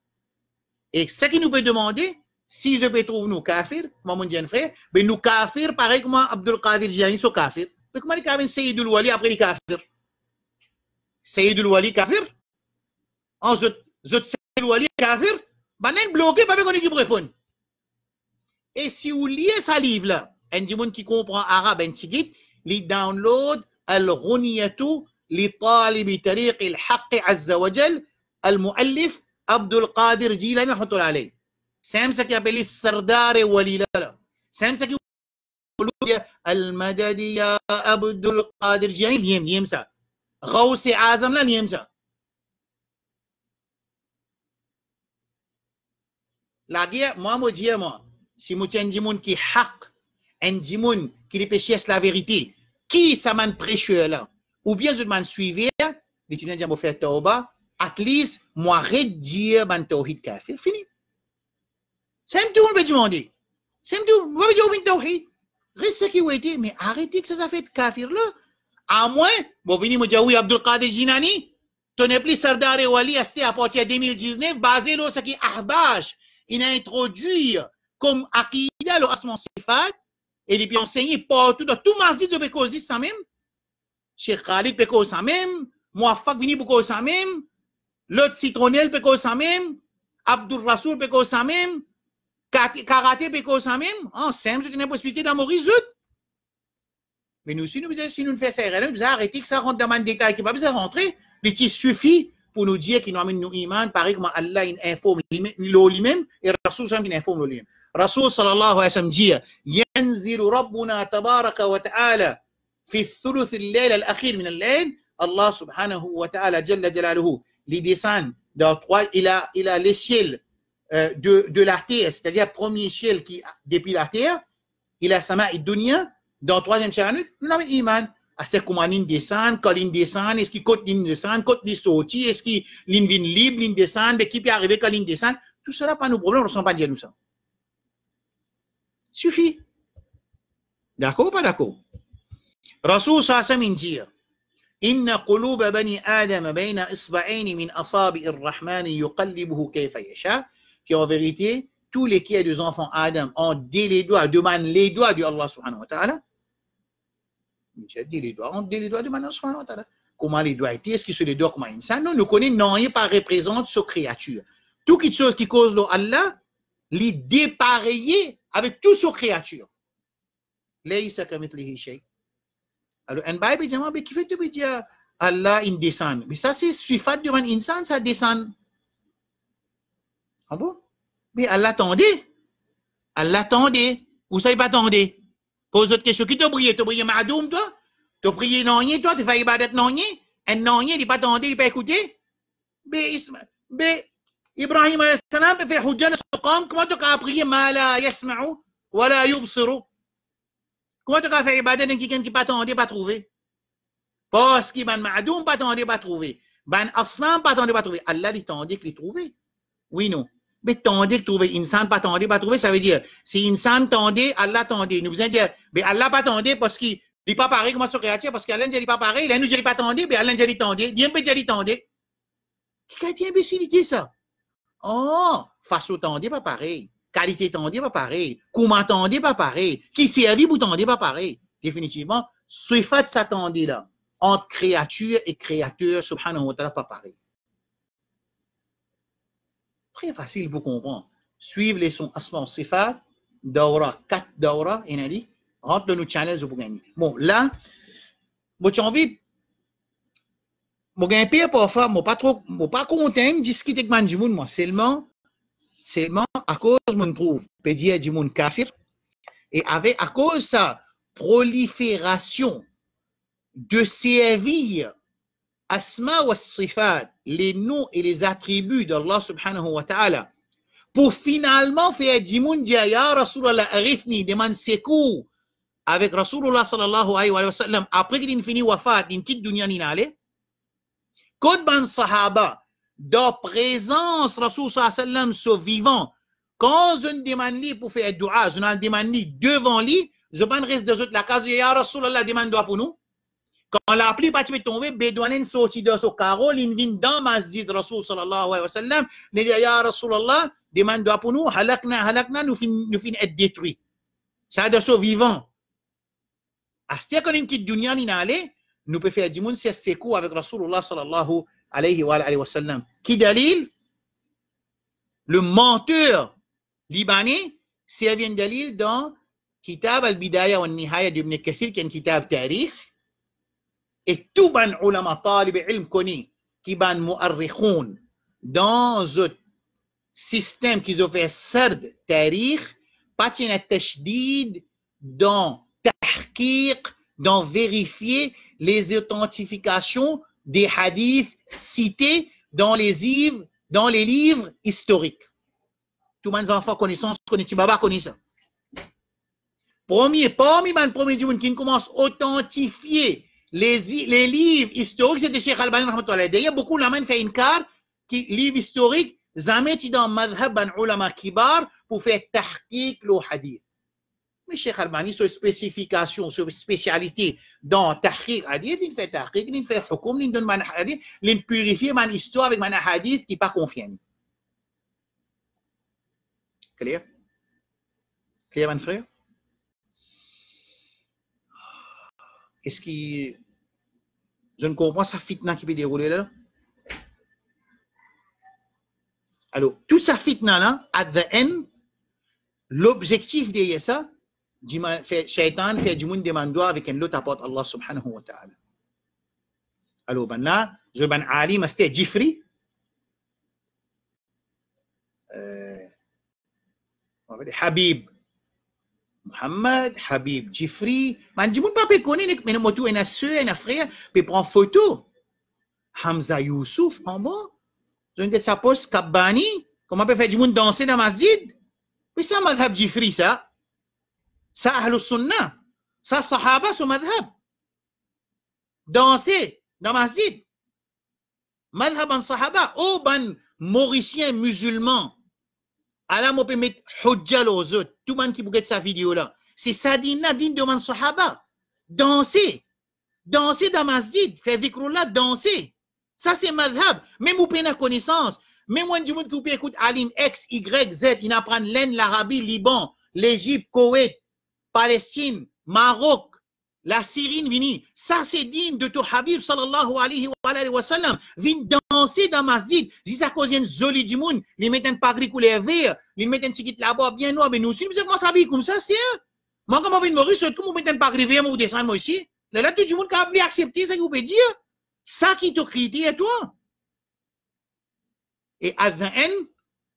Et ce qui nous peut demander, si je peux trouver nous kafir, mon jeune frère, ben nous kafir, pareil comme Abdul Qadir Jilani sont kafir. Mais comment il y a Sayyidul Wali après les kafir? Sayyidul Wali kafir? En zot Sayyidul Wali kafir? Ben il bloqué, pas qu'on est qui répond. Et si vous lisez ce livre-là, un monde qui comprend arabe, un tigit, il download al-Ghunyatu li talibi tariq al-haqq azza wa jal, al-muallif Abdul Qadir Jilani rahmatullah alayh. C'est ça qui appelle Sardar Wali là. C'est ça qui appelle al-Madadi ya Abdul Qadir Jilani, liem ça. Ghaus Azam là, liem ça. La guerre, moi, si je tiens un monde qui haq, un monde qui est péché la vérité, qui ça m'a prêché là? Ou bien je m'en suivais, les Tunisiens disent, je vais faire tauba, at least, moi, redire mon tawhid kafir, fini. C'est un tout, on va demander. C'est un tout, on va dire, mon tawhid. Reste ce qui a été, mais arrêtez que ça fait kafir là. À moins, vous venez me dire, oui, Abdul Qadir Jinani, tu n'es plus Sardar et Wali, c'était à partir de 2019, basé sur ce qui est ahbash. Il a introduit comme akida le asma sifat, et il peut enseigner partout, dans tout masjid de Bekozi, ça même. Cheikh Khalid Bekozi, ça même. Mouafak Vini Bekozi, ça même. L'autre Citronel Bekozi, ça même. Abdul Rasoul Bekozi, ça même. Karaté Bekozi, ça même. En simple, je tenais pas expliquer dans Maurice Zout. Mais nous aussi, nous disons, si nous faisons ça, nous devons arrêter que ça rentre dans un détail qui n'est pas besoin de rentrer. Il suffit pour nous dire qu'il nous amène nous iman, pareil comme Allah informe lui-même et Rasoul sallam qui informe lui-même. Rasoul sallallahu alayhi wa sallam dit ينزل ربنا تبارك وتعالى في الثلث الليل الأخير من الليل Allah subhanahu wa ta'ala jalla jalaluhu il descend dans trois, il a l'échelle de la terre, c'est-à-dire premier échelle qui depuis la terre, il a sama et dunya dans troisième échelle, nous avons iman. C'est comment il descend, quand il descend, est-ce qu'il côte il descend, côte il sortit, est-ce qu'il vient libre, il descend, mais qui peut arriver quand il descend, tout cela pas nos problèmes, on ne ressent pas dire nous ça. Suffit. D'accord ou pas d'accord? Rasoul sallallahu dit, Inna quluba bani Adam bayna isba'aini min asabi ar-Rahman yuqallibuhu kayfa yasha. Qui en vérité, tous les qui est des enfants Adam ont dit les doigts, demandent les doigts de Allah subhanahu wa ta'ala. J'ai dit les doigts, on dit les doigts de Allah subhanahu wa ta'ala. Comment les doigts étaient, est-ce qu'ils sont les doigts comme un insan? Non, nous connaissons, non, il pas représente cette créature. Toute chose qui cause Allah, les dépareiller avec toute cette créature. Laysa kamithlihi shay. Alors, un bail, mais qui fait de dire Allah, il descend. Mais ça, c'est suffat de un insan, ça descend. Ah bon? Mais Allah attendait. Allah attendait. Ou ça, il pas attendait. Pose autre question. Qui t'a prié? T'as prié Madoum, toi? T'as prié non, toi? T'as fait ibadat non? Un non, il n'est pas attendé, il n'est pas écouté. Mais Ibrahim alayhi salam fait hujjana suqam. Comment tu as prié ma la yasma'u wa la yubsiru? Comment tu as fait ibadat d'un quelqu'un qui pas attendé, pas trouvé? Parce qu'il ban Madoum, pas attendé, pas trouvé. Ban Aslam, pas attendé, pas trouvé. Allah, il attendait qu'il trouvé. Oui, non. Mais tendez que trouver insan pas tendez pas trouver, ça veut dire si insan tendez, Allah tendez. Nous besoin dire mais Allah pas tendez parce qu'il n'est pas pareil comment se créature parce qu'Allah ne dit pas pareil, il nous dit pas tendez, mais Allah ne dit tendez, bien peut dire tendez. Qui a dit imbécilité ça? Oh, façon tendez pas pareil, qualité tendez pas pareil, comment tendez pas pareil, qui servit pour tendez pas pareil. Définitivement, ce fait ça tendez là entre créature et créateur subhanahu wa ta'ala pas pareil. Très facile pour comprendre. Suivre les sons asma sifat, daura, 4 daura, il a dit, rentre dans nos channels pour gagner. Bon, là, j'ai envie, je gagne pas parfois, je pas content de discuter avec les gens, moi, seulement à cause de mon trouve, peut dire du monde kafir, et avec, à cause de sa prolifération de servir Asma wa sifat, les noms et les attributs d'Allah subhanahu wa ta'ala, pour finalement faire du monde dire ya Rasulallah, arifni, demande secours avec Rasulullah sallallahu alayhi wa sallam, après qu'il finit wafat, il quitte dunya n'allait. Quand ban sahaba, de présence Rasul sallallahu alayhi wa sallam, sont vivants, quand je demande lui pour faire dua, je demande lui devant lui, je ban reste de la case, ya Rasulallah, demande dua pour nous. Quand la pluie pas tomber, Bédouanen sorti de son carreau, il vient dans Masjid Rasul sallallahu alayhi wa sallam, il dit ya Rasulallah, demande doigt pour nous, halakna, nous fin être détruits. Ça de son vivant. À ce qu'on quitte dunya ni n'allait, nous pouvons faire du monde c'est secours avec Rasulullah sallallahu alayhi wa sallam. Qui dalil? Le menteur libanais, c'est vient dalil dans Kitab al-Bidaya wa al-Nihaya d'Ibn Kathir, qui est un kitab tarikh. Et tout ban ulama talib ilm connu qui ban mu'arrikhoun dans un système qu'ils ont fait sard tarikh, patina tashdid dans tahqiq, dans vérifier les authentifications des hadiths cités dans les livres historiques. Tout les enfants connaissance, connaissent baba connaissent ça. Parmi du monde qui commence à authentifier les livres historiques, c'est de Cheikh Albani rahmatullah. D'ailleurs, beaucoup de fait une carte qui livre historique, jamais dans madhab ban ulama kibar pour faire tahqiq le hadith. Mais Cheikh Albani, sur spécification, sur spécialité dans tahqiq hadith, il fait tahqiq, il fait hukum, il donne man hadith, il purifie man histoire avec man hadith qui pas confiant. Clair? Clair, mon frère? Est-ce que je ne comprends sa fitna qui peut dérouler là? Alors, tout ça fitna là, at the end, l'objectif de ça, Shaitan fait du monde demande avec un lot apporte Allah subhanahu wa ta'ala. Alors, ben là, je ban alim, c'était Jifri. Habib. Muhammad, Habib, Jifri, man, du monde pas peut connaître, mais nous tous, un soeur, un frère, peut prendre photo. Hamza Youssouf, en bon. Je ne sais pas, poste Kabbani, comment peut faire du monde danser dans masjid? Mais ça, madhab Jifri, ça. Ça, ahlus sunnah. Ça, sahaba, son madhab. Danser dans masjid. Madhab en sahaba. Oh, ban mauricien musulman. Alors, on peut mettre hujjal aux autres. Tout le monde qui regarde sa vidéo là. C'est ça, digne de man sahaba. Danser. danser dans masjid, faire dhikrullah, danser. Ça, c'est madhab. Même vous prenez connaissance. Même moi, du monde qui écoute Alim X, Y, Z, il apprend l'Inde, l'Arabie, Liban, l'Égypte, Koweït, Palestine, Maroc, la Syrie, vini. Ça, c'est digne de ton Habib, sallallahu alayhi wa sallam. Vin danser dans masjid. Si ça cause une zoli du monde, ils mettent un pagri couleur vert, ils mettent un ticket là-bas bien noir, mais nous aussi, nous comment s'habiller comme ça, c'est moi, comme on vient de mourir, c'est tout, vous mettez un pagri vert, vous descendez moi ici. Là, tout le monde qui a appelé accepter, ça, vous pouvez dire. Ça qui te critique, et toi. Et à 20 ans,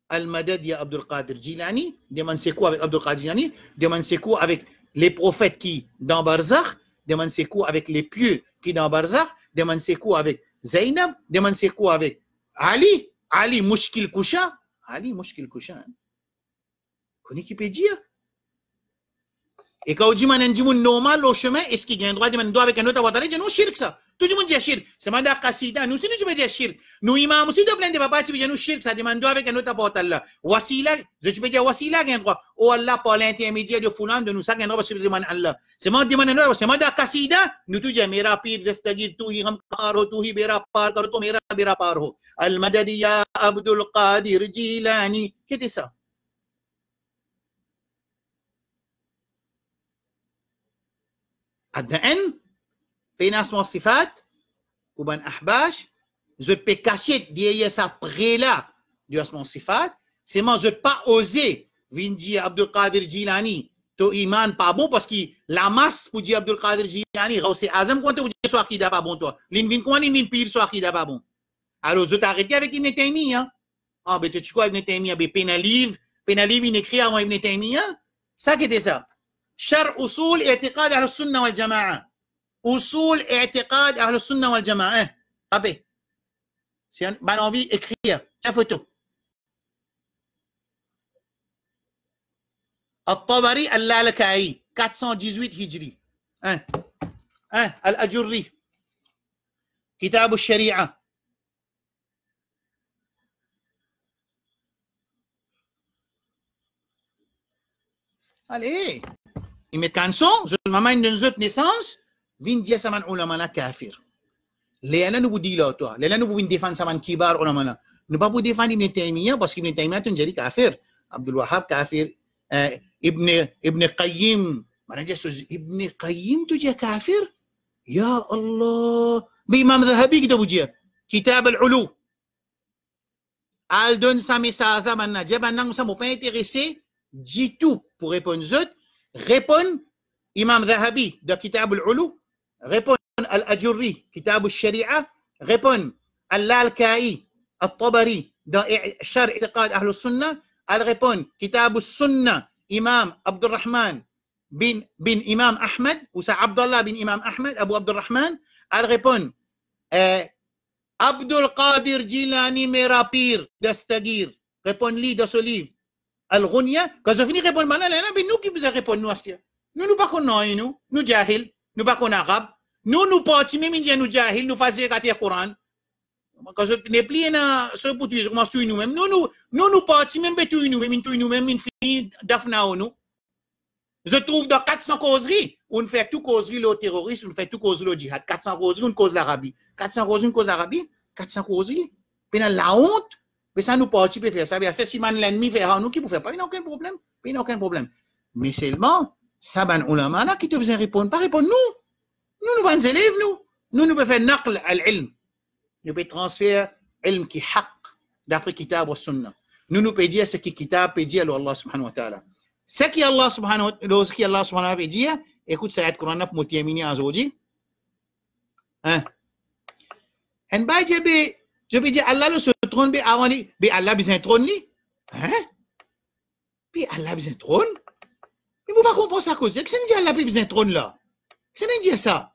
Al-Madad ya Abdul Qadir Jilani, demande c'est quoi avec Abdul Qadir Jilani, demande c'est quoi avec les prophètes qui dans Barzakh, demande c'est quoi avec les pieux qui dans Barzakh, demande c'est quoi avec Zainab, demande c'est quoi avec Ali, Ali Mushkil Kusha, Ali Mushkil Kusha. Hein? Connais qui peut dire? Et quand on dit que normal au chemin, est-ce qu'il y a un droit de dire avec un autre avatari? Non, shirk ça. Tout le monde dit shirk. C'est mandat qasida. Nous aussi, nous disons shirk. Nous, imam aussi, de plein de papas, tu veux dire nous shirk, ça demande avec un autre avatari. Wasila, je peux dire wasila, il y a un droit. Oh Allah, par l'intermédiaire de Foulan, de nous, ça, il y a un droit parce que demande Allah. C'est mandat qasida. Nous, tout disons, mera pir, destagir, tu hi ram karo, tu hi bera par, karo, to mera bera par ho. Al-Madadi ya Abdul Qadir Jilani. Qu'est-ce que ça? الذئن بين اسماء الصفات وبين أحباش je peux cacher derrière ça près là du asma sifat c'est moi je pas osé venir dire Abdul Qadir Jilani to iman pas bon parce que la masse pour dire Abdul Qadir Jilani c'est Azam quand tu dis soit qui pas bon toi l'in comment l'in pire soit qui pas bon alors je t'arrête avec Ibn Taymiyyah ah ben tu quoi Ibn Taymiyyah ben pénalive il écrit avant Ibn Taymiyyah ça qui était ça شرح أصول اعتقاد أهل السنة والجماعة أصول اعتقاد أهل السنة والجماعة أبي c'est un envie écrire ta photo الطبري اللالكائي 418 هجري الأجري كتاب الشريعة allez ils mettent canson je m'amène d'une autre naissance vin dia saman ulamana kafir léana nous vous dit là toi léana nous vous vin défendre saman kibar ulamana nous pas vous défendre Ibn Taymiyyah parce qu'Ibn Taymiyyah tu jadi kafir Abdul Wahhab kafir Ibn Qayyim mana dia Ibn Qayyim tu dia kafir ya Allah بإمام ذهبي kita puja kitab al-ulu al donne sa message maintenant dia banang ça m'a pas intéressé du tout pour répondre aux autres répond Imam Zahabi de Kitab al-Ulu, répond Al-Ajurri, Kitab al-Sharia, répond Al-Lalkai, Al-Tabari, dans Shar I'tiqad Ahl al-Sunnah, elle répond Kitab al-Sunnah, Imam Abdurrahman bin Imam Ahmed, ou c'est Abdullah bin Imam Ahmed, Abu Abdurrahman, elle répond Abdul Qadir Jilani Merapir, d'Astagir, répond-lui dans ce livre. Al-Ghunya, quand je finis de répondre, mais nous qui vous répondons, nous, nous pas connaissons, nous jahil, nous pas connaissons arabe, nous partis, même indiens, nous jahil, nous faisons le Coran. Quand je n'ai plus ce pour tu commences tout nous-mêmes, nous partis, même tout nous-mêmes, une fille d'Afna nous. Je trouve dans 400 causeries, on fait tout causerie le terrorisme, on fait tout causerie le djihad, 400 causeries, on cause l'Arabie. 400 causeries, on cause l'Arabie, 400 causeries. Puis la honte, mais ça nous partit peut faire ça. C'est si l'ennemi fait nous qui ne fait pas, il n'y a aucun problème. Il n'y a aucun problème. Mais seulement, ça ban ulama là qui te besoin répondre. Pas répondre nous. Nous bons élèves nous pouvons faire naql al-ilm. Nous pouvons transférer ilm qui haq d'après kitab wa sunnah. Nous pouvons dire ce qui kitab peut dire Allah subhanahu wa ta'ala. Ce qui Allah subhanahu wa ta'ala peut dire, écoute ça ayat Quran pour terminer aujourd'hui. Hein? En bas je peux dire Allah le se trône be avant lui, be Allah besoin trône lui. Hein? Puis Allah besoin trône. Mais vous pas comprendre ça cause. Qu'est-ce que dit Allah besoin trône là? Qu'est-ce que dit ça?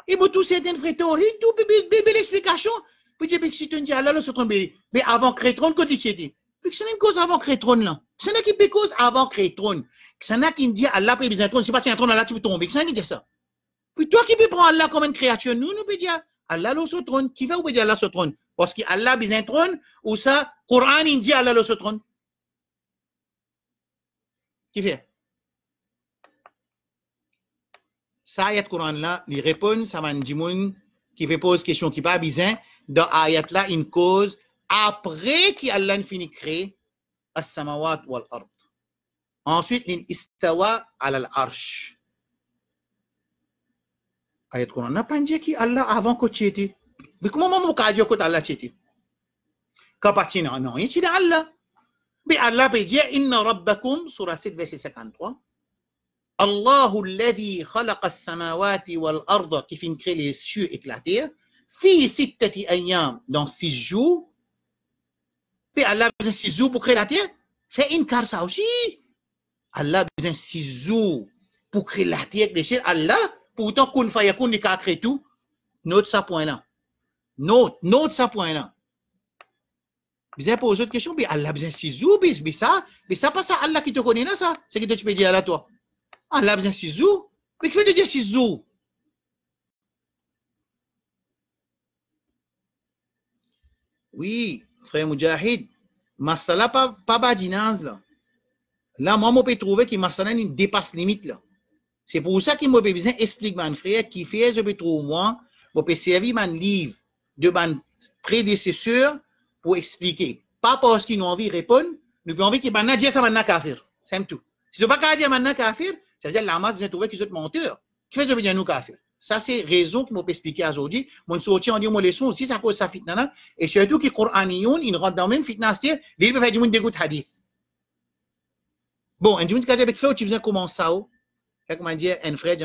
Et pour tout certains frères tawhid, tout belle explication. Puis je peux si tu dis Allah le se trône be avant créer trône que tu dis. Puis que c'est une cause avant créer trône là. C'est une qui peut cause avant créer trône. C'est une qui dit Allah peut besoin trône, c'est pas si un trône là tu peux tomber. C'est une qui dit ça. Puis toi qui peux prendre Allah comme une créature, nous peut dire Allah le se trône. Qui va dire Allah se trône? Parce qu'Allah a besoin de trône, ou ça, Coran il dit Allah le se trône. Qui fait? ça ayat Coran là, il répond, ça m'a dit qui fait pose question qui pas besoin, dans ayat là, une cause, après qu'Allah finit créer, as-samawat wal ard. Ensuite, il istawa ala al-arsh. Ayat Coran n'a pas dit qu'Allah avant que tu étais. Mais comment on peut dire que Allah était? Kapatina, non, il dit Allah. Mais Allah peut dire, inna rabbakum, surah 7, verset 53. Allahu alladhi khalaqa as-samawati wal arda, qui finit créer les cieux et la terre, fi sittati ayyam, dans 6 jours. Mais Allah a besoin de 6 jours pour créer la terre. Fait une carte ça aussi. Allah a besoin de 6 jours pour créer la terre avec les cieux. Allah, pourtant, qu'on fasse qu'on n'y a créé tout. Note ça point là. Note ça point là. Vous avez posé autre question, mais Allah a besoin de 6 jours, mais ça pas ça Allah qui te connaît là, ça. C'est que tu peux dire à toi. Allah a besoin de 6 jours. Mais qui veut dire 6 jours? Oui, frère Mujahid, masala pas badinaz là. Là, moi, je peux trouver que masala dépasse limite là. C'est pour ça que moi, j'ai besoin d'expliquer mon frère qui fait, je peux trouver moi, je peux servir mon livre de mon prédécesseur pour expliquer. Pas parce qu'ils ont envie de répondre, nous avons envie qu'ils m'en disent ça maintenant kafir. C'est tout. Si je ne veux pas dire maintenant kafir, ça veut dire que la masse vient trouver qu'ils sont menteurs. Qui fait que je veux dire nous kafir? Ça, c'est raison que je peux expliquer aujourd'hui. Mon sorti en dit mon leçon aussi, ça cause sa fitna. Et surtout que les Coraniens, ils rentrent dans le même fitna, c'est-à-dire, ils peuvent faire du monde dégoût hadith. Bon, un monde qui a dit avec frère, tu faisais comment ça? Fait comment dire, un frère,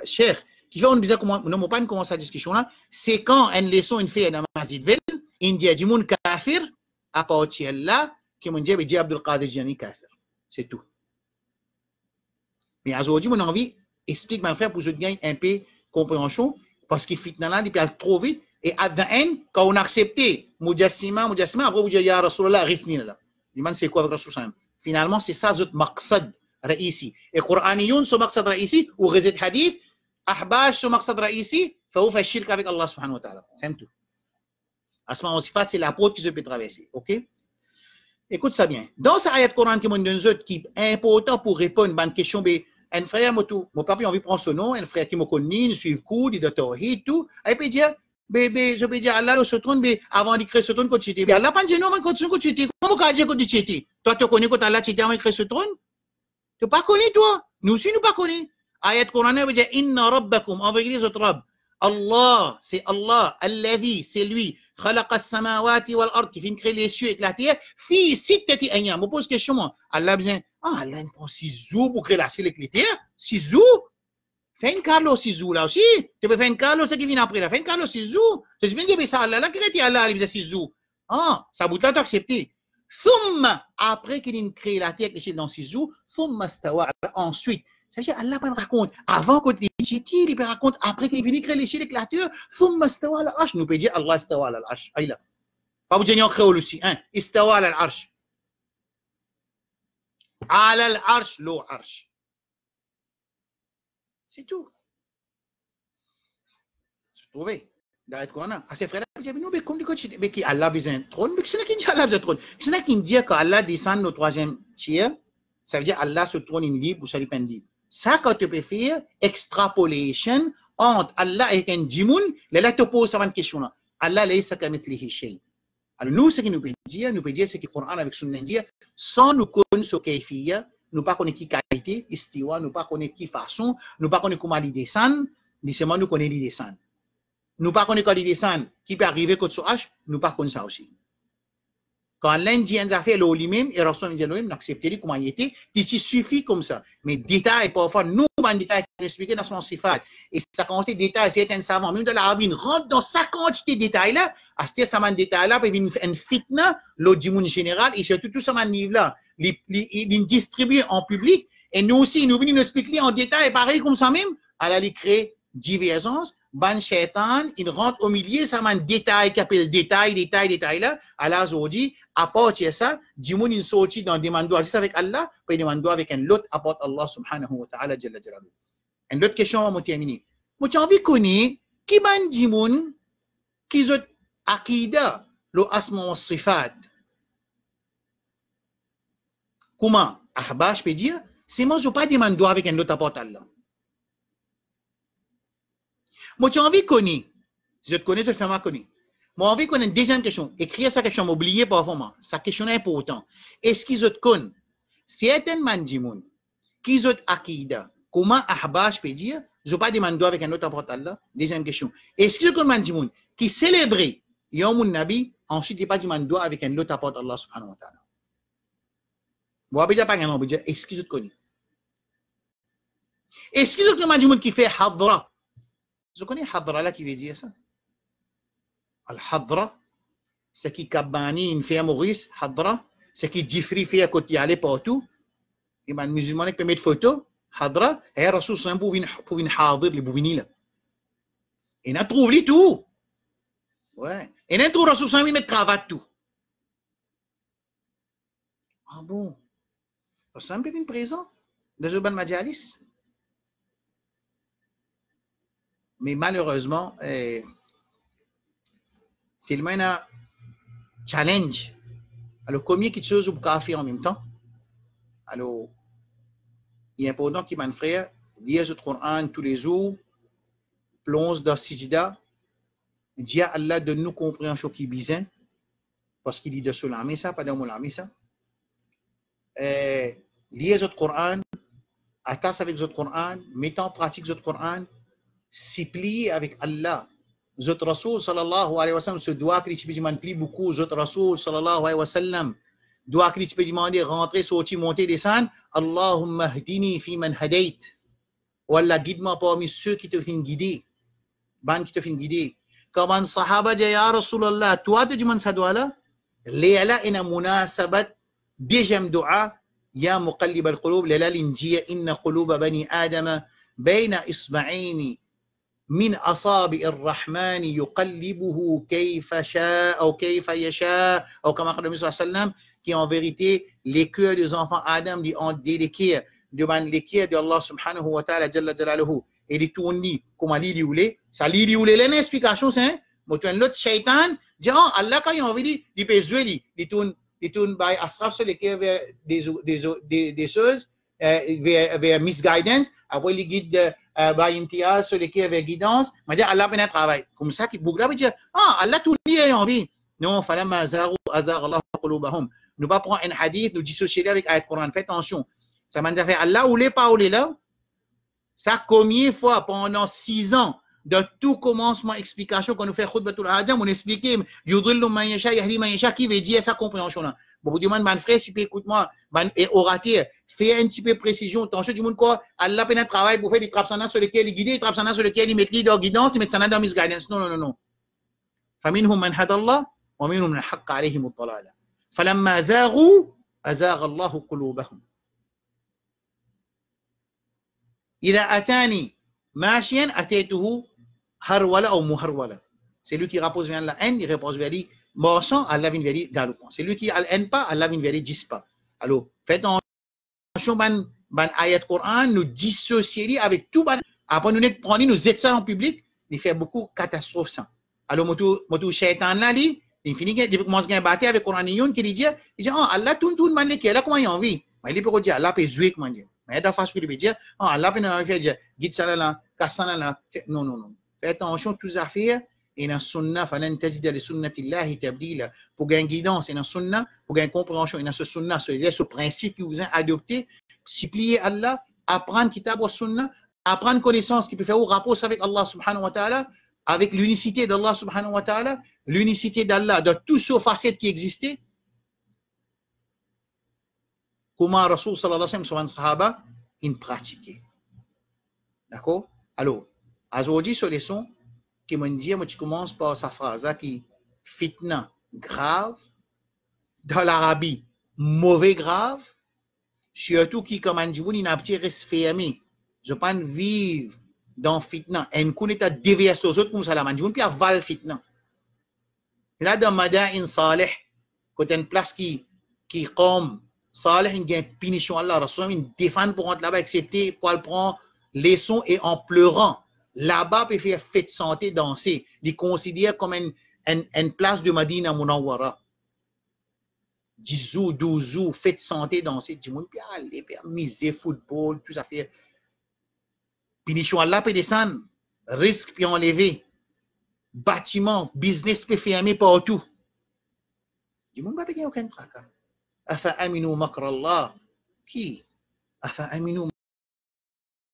cher, qui fait, on disait comment, non, pas commencer cette discussion-là, c'est quand une leçon, une fait dans Mazidville, il dit, du monde kafir, à partir de là, qui m'ont dit, Abdul Qadir Jani kafir. C'est tout. Mais aujourd'hui, mon envie, explique mon frère pour que je gagne un peu compréhension, parce qu'il fit dans là, depuis trop vite, et à la fin, quand on a accepté Mujassima, après vous dites, Ya Rasulallah, rifni là. Il demande c'est quoi avec Rasulallah. Finalement, c'est ça, notre maqsad raïsi. Et Qur'aniyoun, ce maqsad raïsi, ou rézit hadith, ahbash, ce maqsad raïsi, faut faire shirk avec Allah subhanahu wa ta'ala. C'est tout. À ce moment, c'est la porte qui se peut traverser. Ok? Écoute ça bien. Dans ce ayat Coran qui est important pour répondre à une question, un frère, mon papa a envie de prendre son nom, un frère qui me connaît, il suit cours, il est tawhid, tout. Il peut dire, je peux dire, Allah, ce trône, avant de créer ce trône, quand tu étais. Allah, pas dire non, quand tu étais. Comment tu dire quand tu étais? Toi, tu connais quand Allah, tu étais avant de créer ce trône? Tu pas connais, toi? Nous aussi, nous pas connais. Ayat Coran veut dire, inna rabbakum, en vérité, votre Rabb. Allah, c'est Allah, Alladhi, c'est lui. خلق السماوات والأرض qui vient créer les cieux et la terre في 6 أيام. Je pose question moi. Allah besoin Allah il prend 6 jours pour créer la cieux et la terre. 6 jours. Fais une Carlo 6 jours là aussi. Tu peux faire une Carlo ce qui vient après là. Fais une Carlo 6 jours. Je viens dire mais ça Allah là créé Allah il besoin 6 jours. Ah, ça bout là tu accepté. ثم après qu'il crée la terre et les cieux dans 6 jours, ثم استوى ensuite. C'est-à-dire, Allah ne raconte avant que les chiti, il raconte après qu'il est venu créer les cieux l'éclateur, ثم استوى على العرش. Nous peut dire Allah استوى على العرش. Aïe là. Pas vous dire en créole aussi. Hein? استوى على العرش. على العرش, l'eau arsh. C'est tout. C'est trouvé. Dans le Coran, à ces frères-là, ils disent, mais comme dit que Allah a besoin de trône, mais c'est là qu'il dit Allah a besoin de trône. C'est là qu'il dit qu'Allah descend au 3e tiers, ça veut dire Allah se trône in libre ou ça dépend libre. Ça, quand tu peux faire extrapolation entre Allah et un djimoun, là, tu poses cette question-là. Allah, là, ça comme les shay. Alors, nous, ce que nous pouvons dire, c'est que le Coran avec Sunna dit, sans nous connaître ce qu'il fait, nous ne connaissons pas qui qualité, istiwa, nous ne connaissons pas qui façon, nous ne connaissons pas comment il descend, seulement nous connaissons il descend. Nous ne connaissons pas quand il descend, qui peut arriver quand il H, nous ne connaissons pas ça aussi. Quand l'Indien a fait lui-même, et Rasul lui-même n'acceptait comment il était, il suffit comme ça. Mais détail, parfois, nous, un détail qui est expliqué dans son sifat, et ça quantité de détails, certains savants, même de l'Arabie, rentrent dans sa quantité de détails-là, à ce que ça détail-là, puis une fitna, l'autre du monde général, et surtout tout ça niveau-là, il distribue en public, et nous aussi, nous venons nous expliquer en détail, pareil comme ça même, à la créer divergence. Ban shaitan, il rentre au milieu, ça m'a un détail qui appelle détail là. Allah aujourd'hui, à partir de ça, du monde il sortit dans des mandats avec Allah, puis des mandats avec un lot apporte Allah subhanahu wa ta'ala jalla jalaluhu. Une autre question, on va terminer. Moi, j'ai envie de connaître, qui ban du monde, qui ont akida, le asma wa sifat. Comment? Ahbash peut dire, c'est moi, je ne pas des mandats avec un lot apporte Allah. Moi, tu as envie de connaître. Si je te connais, tu fais ma connaître. Moi, envie de connaître une deuxième question. Écrire sa question, m'oublier parfois. Sa question est importante. Est-ce qu'ils te connaissent? Certains mandimoun, qui ont akida, comment Ahbash peut dire, je ne vais pas demander avec un autre apôtre Allah. Deuxième question. Est-ce qu'ils connaissent mandimoun qui célébrait Yawmun Nabi, ensuite il n'y a pas demander avec un autre apôtre Allah subhanahu wa ta'ala? Moi, je ne vais pas dire, est-ce qu'ils te connaissent? Est-ce qu'ils connaissent mandimoun qui fait hadra? Je connais hadra là qui veut dire ça. Al-hadra, c'est qui Kabani, une fille à Maurice, hadra, c'est qui Jifri fait à côté, aller partout. Et les musulmans qui peuvent mettre photo, hadra, et Rasul sallam pour venir hadir, les bouvini là. Et on trouve les tout. Ouais. Et on trouve Rasul sallam mettre cravate tout. Ah bon? Rasul sallam peut venir présent dans le ban majalis. Mais malheureusement, tellement il y a challenge. Alors, combien de choses vous pouvez faire en même temps? Alors, il est important que mon frère lise le Coran tous les jours, plonge dans Sijda, dit à Allah de nous compréhension qui est bizarre, parce qu'il dit de cela, mais ça, pas de mots, mais ça. Lise le Coran, attache avec le Coran, mettez en pratique le Coran, s'y plier avec Allah. Zot Rasoul sallallahu alayhi wa sallam se doit que tu peux demander beaucoup. Zot Rasoul sallallahu alayhi wa sallam doit que tu peux demander rentrer, sortir, monter, descendre. Allahumma hdini fi man hadait. Ou Allah guide-moi parmi ceux qui te font guider. Ban qui te font guider. Comme un sahaba dit ya Rasulallah, toi tu demandes ça doigt là. Léala ina munasabat deuxième dua. Ya muqallib al-qulub léala l'injiya inna quluba bani adama bayna isma'ini من أصابع الرحمن يقلبه كيف شاء أو كيف يشاء أو كما قال النبي صلى الله عليه وسلم qui en vérité les cœurs des enfants Adam ont des cœurs devant les cœurs de Allah subhanahu wa ta'ala jalla jalaluhu et les tourner comment les liouler ça les liouler les explications c'est moi tu as l'autre shaitan dit oh Allah quand il a envie il peut jouer il tourne by asraf sur les cœurs vers des choses vers misguidance après il guide by imtiaz sur lesquels avec guidance, m'a dit Allah peut travail. Comme ça, qui boucle là, il dit ah Allah tout lié a envie. Non, falamma azaru azar Allah qulubahum. Nous pas prendre un hadith, nous dissocier avec ayat Coran. Faites attention. Ça m'a dit Allah ou les pas ou les là. Ça combien de fois pendant 6 ans de tout commencement explication quand nous fait khutbatul hajam, on explique yudillu man yasha yahdi man yasha qui veut dire sa compréhension là. Bon, vous demandez mon frère si peut écoute-moi, man orateur, fais un petit peu de précision. Attention du monde quoi, Allah peut travail pour faire des trapsana sur lesquels il guide, des trapsana sur lesquels il met dans guidance, il met ça dans misguidance. Non non non non. فمنهم من هدى الله ومنهم من حق عليهم الضلالة فلما زاغوا أزاغ الله قلوبهم إذا أتاني ماشيا أتيته هرولة أو مهرولة. C'est lui qui repose vers la haine, il repose vers lui marchand, Allah vient vers lui galopant. C'est lui qui ne haine pas, Allah vient vers lui 10 pas. Alors, faites attention, ban ayat Coran, nous dissocier avec tout. Après, nous prenons, nous êtes ça en public, il fait beaucoup de catastrophes. Ça. Alors, motu shaitan là, il finit, il commence à battre avec Coran, il dit, oh, Allah tout, man, qui est là, comment il a envie? Mais il peut dire, Allah peut jouer, comment dire. Mais il y a des fois, il peut dire, oh, Allah peut nous dire, guide ça là, casse ça là. Non, non, non. Faites attention, toutes les affaires. Et dans sunna falan tajida li sunnatillahi tabdila pour gagner guidance et dans sunna pour gagner compréhension et dans ce sunna ce principe que vous avez adopté supplier Allah apprendre kitab wa sunna apprendre connaissance qui peut faire au rapport avec Allah subhanahu wa ta'ala avec l'unicité d'Allah subhanahu wa ta'ala l'unicité d'Allah de toutes ces facettes qui existaient comment Rasul sallallahu alayhi wa sallam sahaba in pratiqué d'accord alors aujourd'hui sur les sons qui me dit, moi tu commences par sa phrase qui fitna grave, dans l'Arabie mauvais grave, surtout qui comme un jour il n'a pas reste fermé. Je pense vivre dans fitna, et qu'on est à dévier aux autres comme ça la man, puis à val fitna. Là dans Madain Salih, quand une place qui comme Salih il gagne punition Allah, Rasul il défend pour rentrer là-bas accepter pour le prendre leçon et en pleurant. Là-bas, peut faire fête santé, danser. Il considère comme une place de Madina Munawwara. 10 jours, 12 jours, fête santé, danser. Du monde peut aller, peut miser, football, tout ça fait. Punition Allah peut descendre. risque puis enlevé, bâtiment, business puis fermé partout. Du monde pas payer aucun tracas. Afa aminu makra Allah. Qui? Afa aminu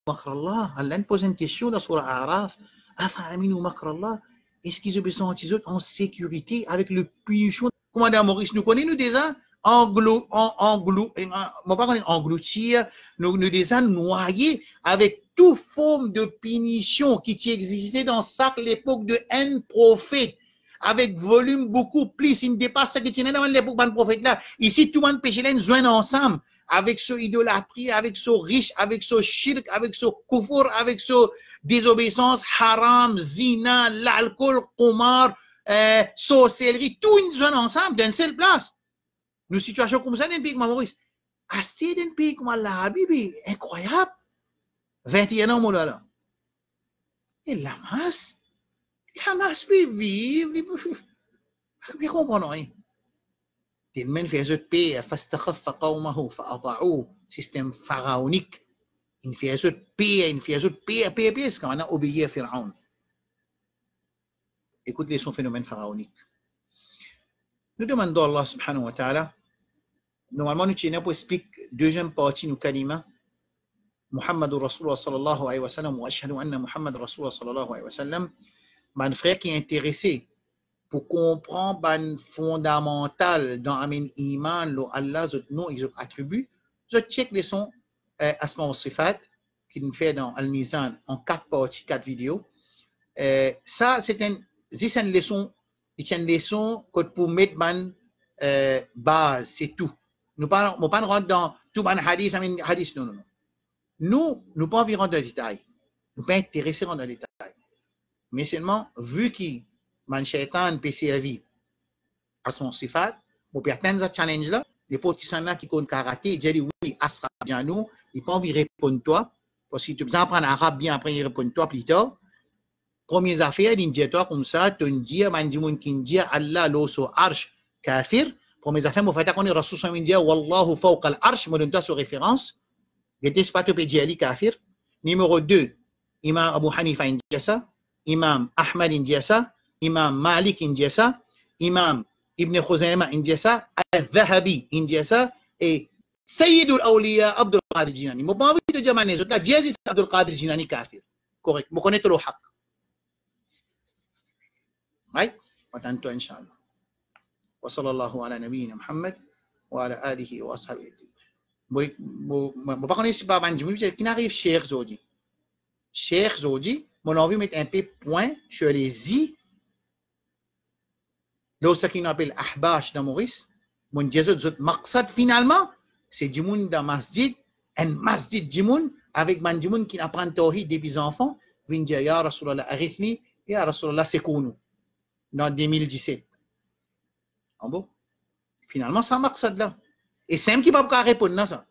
makra Allah. Allah nous pose une question dans Surah A'raf. Afa aminu makra Allah. Est-ce qu'ils ont besoin en sécurité avec le punition? Commandant Maurice, nous connaissons nous déjà engloutir, nous déjà noyer avec toute forme de punition qui existait dans l'époque de un prophète, avec volume beaucoup plus, il dépasse ce qui était dans l'époque d'un prophète là. Ici, tout le monde péché là, nous joignent ensemble, avec ce idolâtrie, avec ce riche, avec ce shirk, avec ce kufur, avec ce désobéissance, haram, zina, l'alcool, qumar, sorcellerie, tout une zone ensemble d'une seule place. Nous situations comme ça dans un pays comme Maurice. Acheter dans un pays comme la Bibi, incroyable. 21 ans, mon là. Et la masse peut vivre, bien comprendre. Tellement fait ce pays, fastakhaffa qawmahu fa'ata'u, système pharaonique. Il fait ce pays, c'est quand on a obéi à Pharaon. Écoutez son phénomène pharaonique. Nous demandons à Allah subhanahu wa ta'ala, normalement nous tenons pour expliquer deuxième partie nous kalima, Muhammadur Rasulullah sallallahu alayhi wa sallam, wa ashhadu anna Muhammad Rasulullah sallallahu alayhi wa sallam, mon frère qui est intéressé pour comprendre le fondamental dans Amin Iman, lo Allah, zot nom et zot attributs, zot check les sons Asma wa Sifat, qui nous fait dans Al-Mizan en 4 parties, 4 vidéos. Ça, c'est une leçon, c'est une leçon pour mettre une base, c'est tout. Nous ne pouvons pas rentrer dans tout le hadith, hadith, non. Nous ne pouvons pas rentrer dans le détail. Nous ne pouvons pas intéresser dans le détail. Mais seulement, vu que man shaitan peut servir à son sifat, pour atteindre ce challenge-là, les potes qui sont là, qui connaissent karaté, ils disent oui, Asra Bianou, ils ne peuvent pas répondre toi, parce que tu peux apprendre arabe bien, après ils répondent toi plus tard. Première affaire, ils disent toi comme ça, tu dis, man dit mon qui dit Allah l'osso arsh kafir. Première affaire, moi, fait qu'on est Rasul sallallahu alayhi wa sallam, Wallahu fawqa al-arsh, moi donne toi sur référence. Gete pas te dire Ali kafir. Numéro 2, Imam Abu Hanifa dit ça, Imam Ahmad dit ça, Imam Malik dit ça, Imam Ibn Khuzaymah dit ça, Al-Dhahabi dit ça, et Sayyidul Awliya Abdul Qadir Jilani. Moi, pas envie de dire les autres là, Jésus Abdul Qadir Jilani kafir. Correct. Vous connaissez le haq. Right? Attends-toi, Inch'Allah. Wa sallallahu ala nabiyyina Muhammad wa ala alihi wa ashabihi. Moi, pas connaître si pas Banjumi, qui n'arrive cher Zodi. Cher Zodi, mon envie de mettre un peu point sur les i. Là, ce qu'on appelle Ahbash dans Maurice, mon Jésus, maqsad finalement, c'est du monde dans masjid, un masjid du monde, avec man du monde qui apprend tawhid des enfants, vient dire Ya Rasulallah, arrête-ni, Ya Rasulallah, c'est nous, dans 2017. En bon? Finalement, c'est un maqsad là. Et c'est un qui ne peut pas répondre à ça.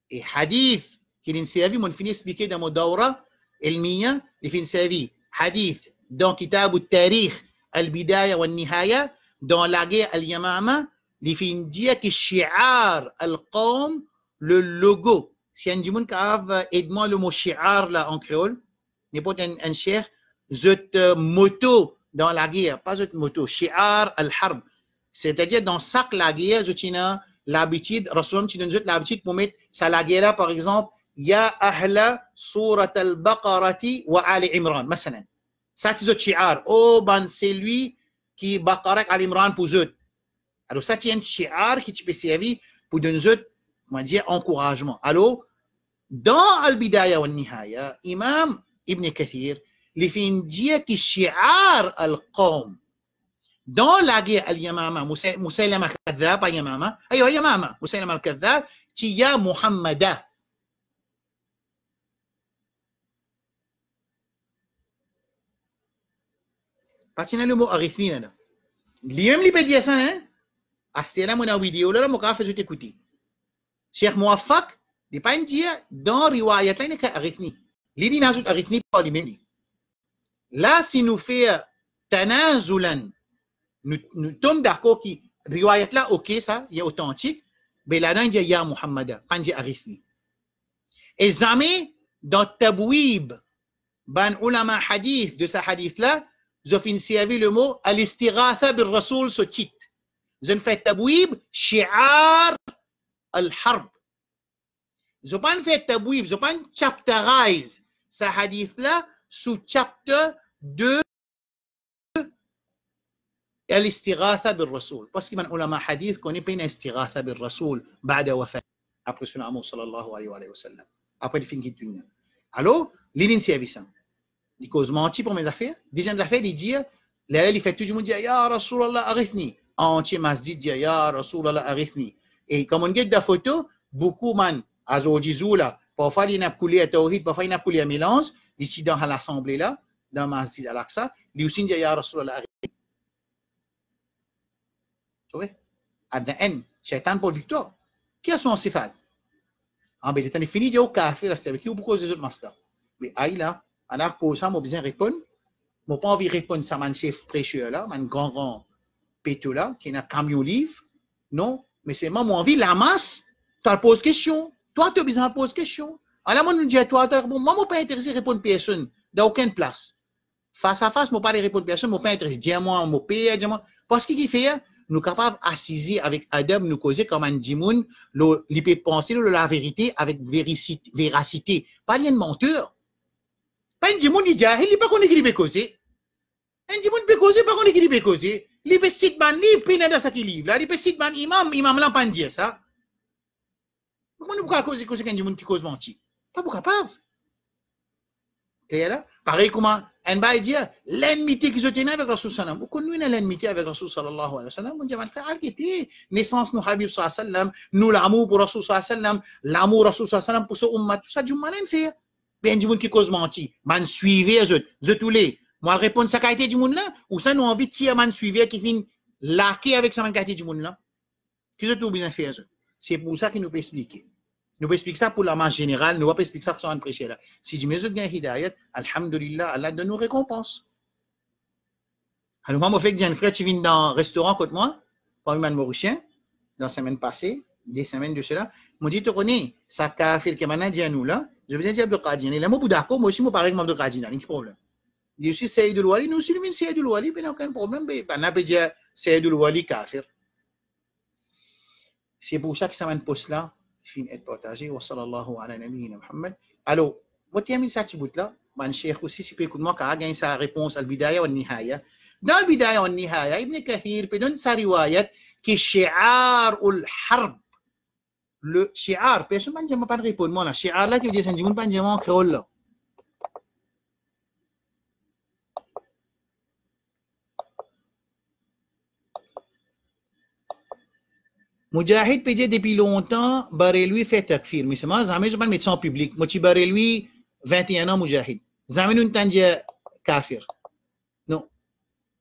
Et hadith, qui est servi, mon fini expliqué dans mon daura, ilmiya, il finit servi. Hadith, dans Kitab al-Tarikh, al-Bidaya wa al-Nihaya, dans la guerre al-Yamama, il finit dire que shi'ar al-Qawm, le logo. Si un djimoun qui a aide-moi le mot shi'ar là en créole, n'importe un cher, zot moto dans la guerre, pas zot moto, shi'ar al-Harb. C'est-à-dire dans chaque la guerre, je tiens l'habitude, Rasul tu donnes l'habitude pour mettre ça la guerre par exemple, Ya ahla surat al-Baqarati wa Ali Imran, مثلا. Ça c'est le shi'ar. Oh ben c'est lui qui Baqara Ali Imran pour eux. Alors ça c'est un shi'ar qui tu peux servir pour donner on va dire encouragement. Alors dans Al-Bidaya wa Al-Nihaya, Imam Ibn Kathir, il fait dire que shi'ar al-Qawm dans la guerre al-Yamama, Musaylama al-Kadhab, pas Yamama, aywa Yamama, Musaylama al-Kadhab, qui ya Muhammada. Partina le mot arifina là. Lui-même il peut dire ça, hein? Astela mon vidéo là, mon café je t'écoute. Cheikh Muwaffaq, il pas dire dans riwayat là, il est arifni. Lui dit n'ajoute arifni pas lui-même. Là, si nous fait tanazulan, nous tombons d'accord que riwayat là, ok, ça, il est authentique, mais là-dedans, il dit Ya Muhammada, quand il dit arifni. Et jamais dans Tabouib, ban ulama hadith de sa hadith-là, ils ont fait servir le mot al-istighatha bil rasoul ce titre. Ils ont fait tabouib, shi'ar al-harb. Ils n'ont pas fait tabouib, ils n'ont pas chapterize sa hadith-là sous chapter de al-istighatha bil rasoul. Parce que les ulama hadith connaissent pas al-istighatha bil rasoul بعد وفاة. Après son amour sallallahu alayhi wa sallam. Après le fin de dunya. Alors, l'idée c'est ça. Il cause menti pour mes affaires. Deuxième affaire, il dit, il fait tout le monde dire, Ya Rasulallah, arrête-ni. Entier masjid dit, Ya Rasulallah, arrête-ni. Et comme on regarde la photo, beaucoup man, azodizou là, parfois il n'a coulé à Tawhid, parfois il n'a coulé à mélange, ici dans l'assemblée là, dans Masjid Al-Aqsa, il aussi dit, Ya Rasulallah, arrête-ni. Vous voyez? À la fin, Shaitan pour victoire. Qui a son sifat? En fait, il est fini, il dit, au kafir, c'est avec qui ou pourquoi les autres masters? Mais aïe là, on a posé ça, moi besoin répondre. Moi pas envie de répondre ça, mon chef prêcheur là, mon grand pétou là, qui n'a camion livre. Non, mais c'est moi envie la masse, tu poses question. Toi, tu as besoin de poser question. Alors moi, nous dis à toi, moi, je ne pas intéressé à répondre personne, dans aucune place. Face à face, je ne pas répondre personne, je ne pas intéressé. Dis-moi, je paye, dis-moi. Parce qu'il fait, nous sommes capables d'assiser avec Adam, nous causer comme un dimoun, il peut penser la vérité avec véracité. Pas de menteur. Pas un dimoun qui dit, il n'est pas qu'on écrit de causer. Un dimoun peut causer, pas qu'on écrit de causer. Il peut citer man livre, puis il y a ça qui livre. Là, il peut citer man imam là, pas dire ça. Pourquoi nous pouvons causer qu'un dimoun qui cause menti? Pas pour capable. Et là, pareil comment un bail dit, l'enmité qu'ils ont tenu avec Rasul sallam. Pourquoi nous avons l'enmité avec Rasul sallallahu alayhi wa sallam? On dit, frère, arrêtez. Naissance nous Habib sallallahu alayhi wa sallam, nous l'amour pour Rasul sallallahu alayhi wa sallam, l'amour Rasul sallallahu alayhi wa sallam pour ce ummat, tout ça, du mal à faire. Bien, du monde qui cause menti. Man suivez, je tous les. Moi, je réponds sa qualité du monde là, ou ça, nous envie de tirer man suivre qui vient laquer avec sa qualité du monde là. Qu'est-ce que tout bien faire? C'est pour ça qu'il nous peut expliquer. Nous pouvons expliquer ça pour la masse générale, nous ne pouvons pas expliquer ça pour un prêcher là. Si je me gagne hidayat, alhamdulillah, Allah donne nous récompense. Alors moi, je fais que j'ai un frère qui vient dans un restaurant contre moi, parmi les Mauriciens, dans la semaine passée, des semaines de cela, m'a dit, tu connais, ça qu'a fait le Kamanan dit à nous là, je veux dire Abdul Qadir. Et là, moi, d'accord, moi aussi, moi, pareil comme Abdul Qadir, il n'y a pas de problème. Il dit aussi, Sayyidul Wali, nous aussi, nous, Sayyidul Wali, il n'y a aucun problème, mais on a pas dit Sayyidul Wali kafir. C'est pour ça que ça m'a posé là. Fin être partagé. Wa sallallahu ala nabiyyina Muhammad. Alors, moi, tu as mis ça petit bout là. Mon cheikh aussi, si tu peux écouter moi, car il a sa réponse à al-bidaya wa al-nihaya. Dans al-bidaya wa al-nihaya, Ibn Kathir peut donner sa riwayat qui est shi'ar al-harb. Le shi'ar, personne ne m'a pas de répondre moi là. Shi'ar là, qui veut dire c'est un djimoun pas un djimoun créole là. Mujahid peut dire depuis longtemps, Bareilly fait takfir. Mais c'est moi, jamais je ne vais pas mettre ça en public. Moi, je Bareilly 21 ans, Mujahid. Jamais nous ne dire kafir. Non.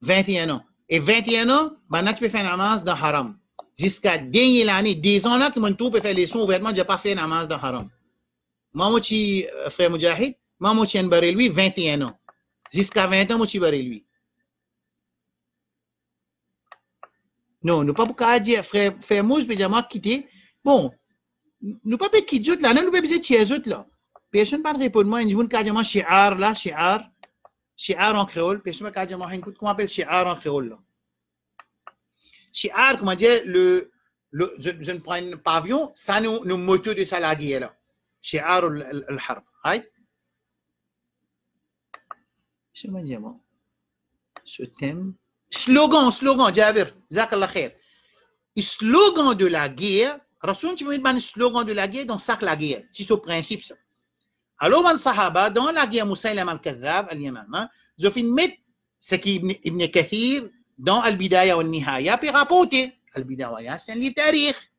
21 ans. Et 21 ans, maintenant tu peux faire namaz dans haram. Jusqu'à dernière l'année, 10 ans là, que mon tour peut faire les sons ouvertement, je n'ai pas fait namaz dans haram. Moi, je frère Mujahid, moi, je suis Bareilly 21 ans. Jusqu'à 20 ans, moi, je suis Bareilly. Non, nous pas pour dire frère Mousse, mais moi quitter. Bon, nous pas quitter là, nous pas besoin de tirer autres là. Personne pas répondre moi, une quasiment shi'ar là, shi'ar en créole, personne pas quasiment écoute comment appelle shi'ar en créole là. Shi'ar, comment dire je ne prends un pavillon, ça nous moto de ça la guerre là. Shi'ar al-harb, right? C'est moi dire moi. Ce thème slogan, Jabir, Zakallah khair. Slogan de la guerre, Rasoul, tu veux mettre un slogan de la guerre dans sac la guerre. C'est ce principe ça. Alors, les Sahaba, dans la guerre Moussaïlam al-Kadhab, al-Yamama, je finis mettre ce qui Ibn Kathir dans Al-Bidaya wa al-Nihaya, puis rapporter. Al-Bidaya wa al-Nihaya, c'est un livre tarikh.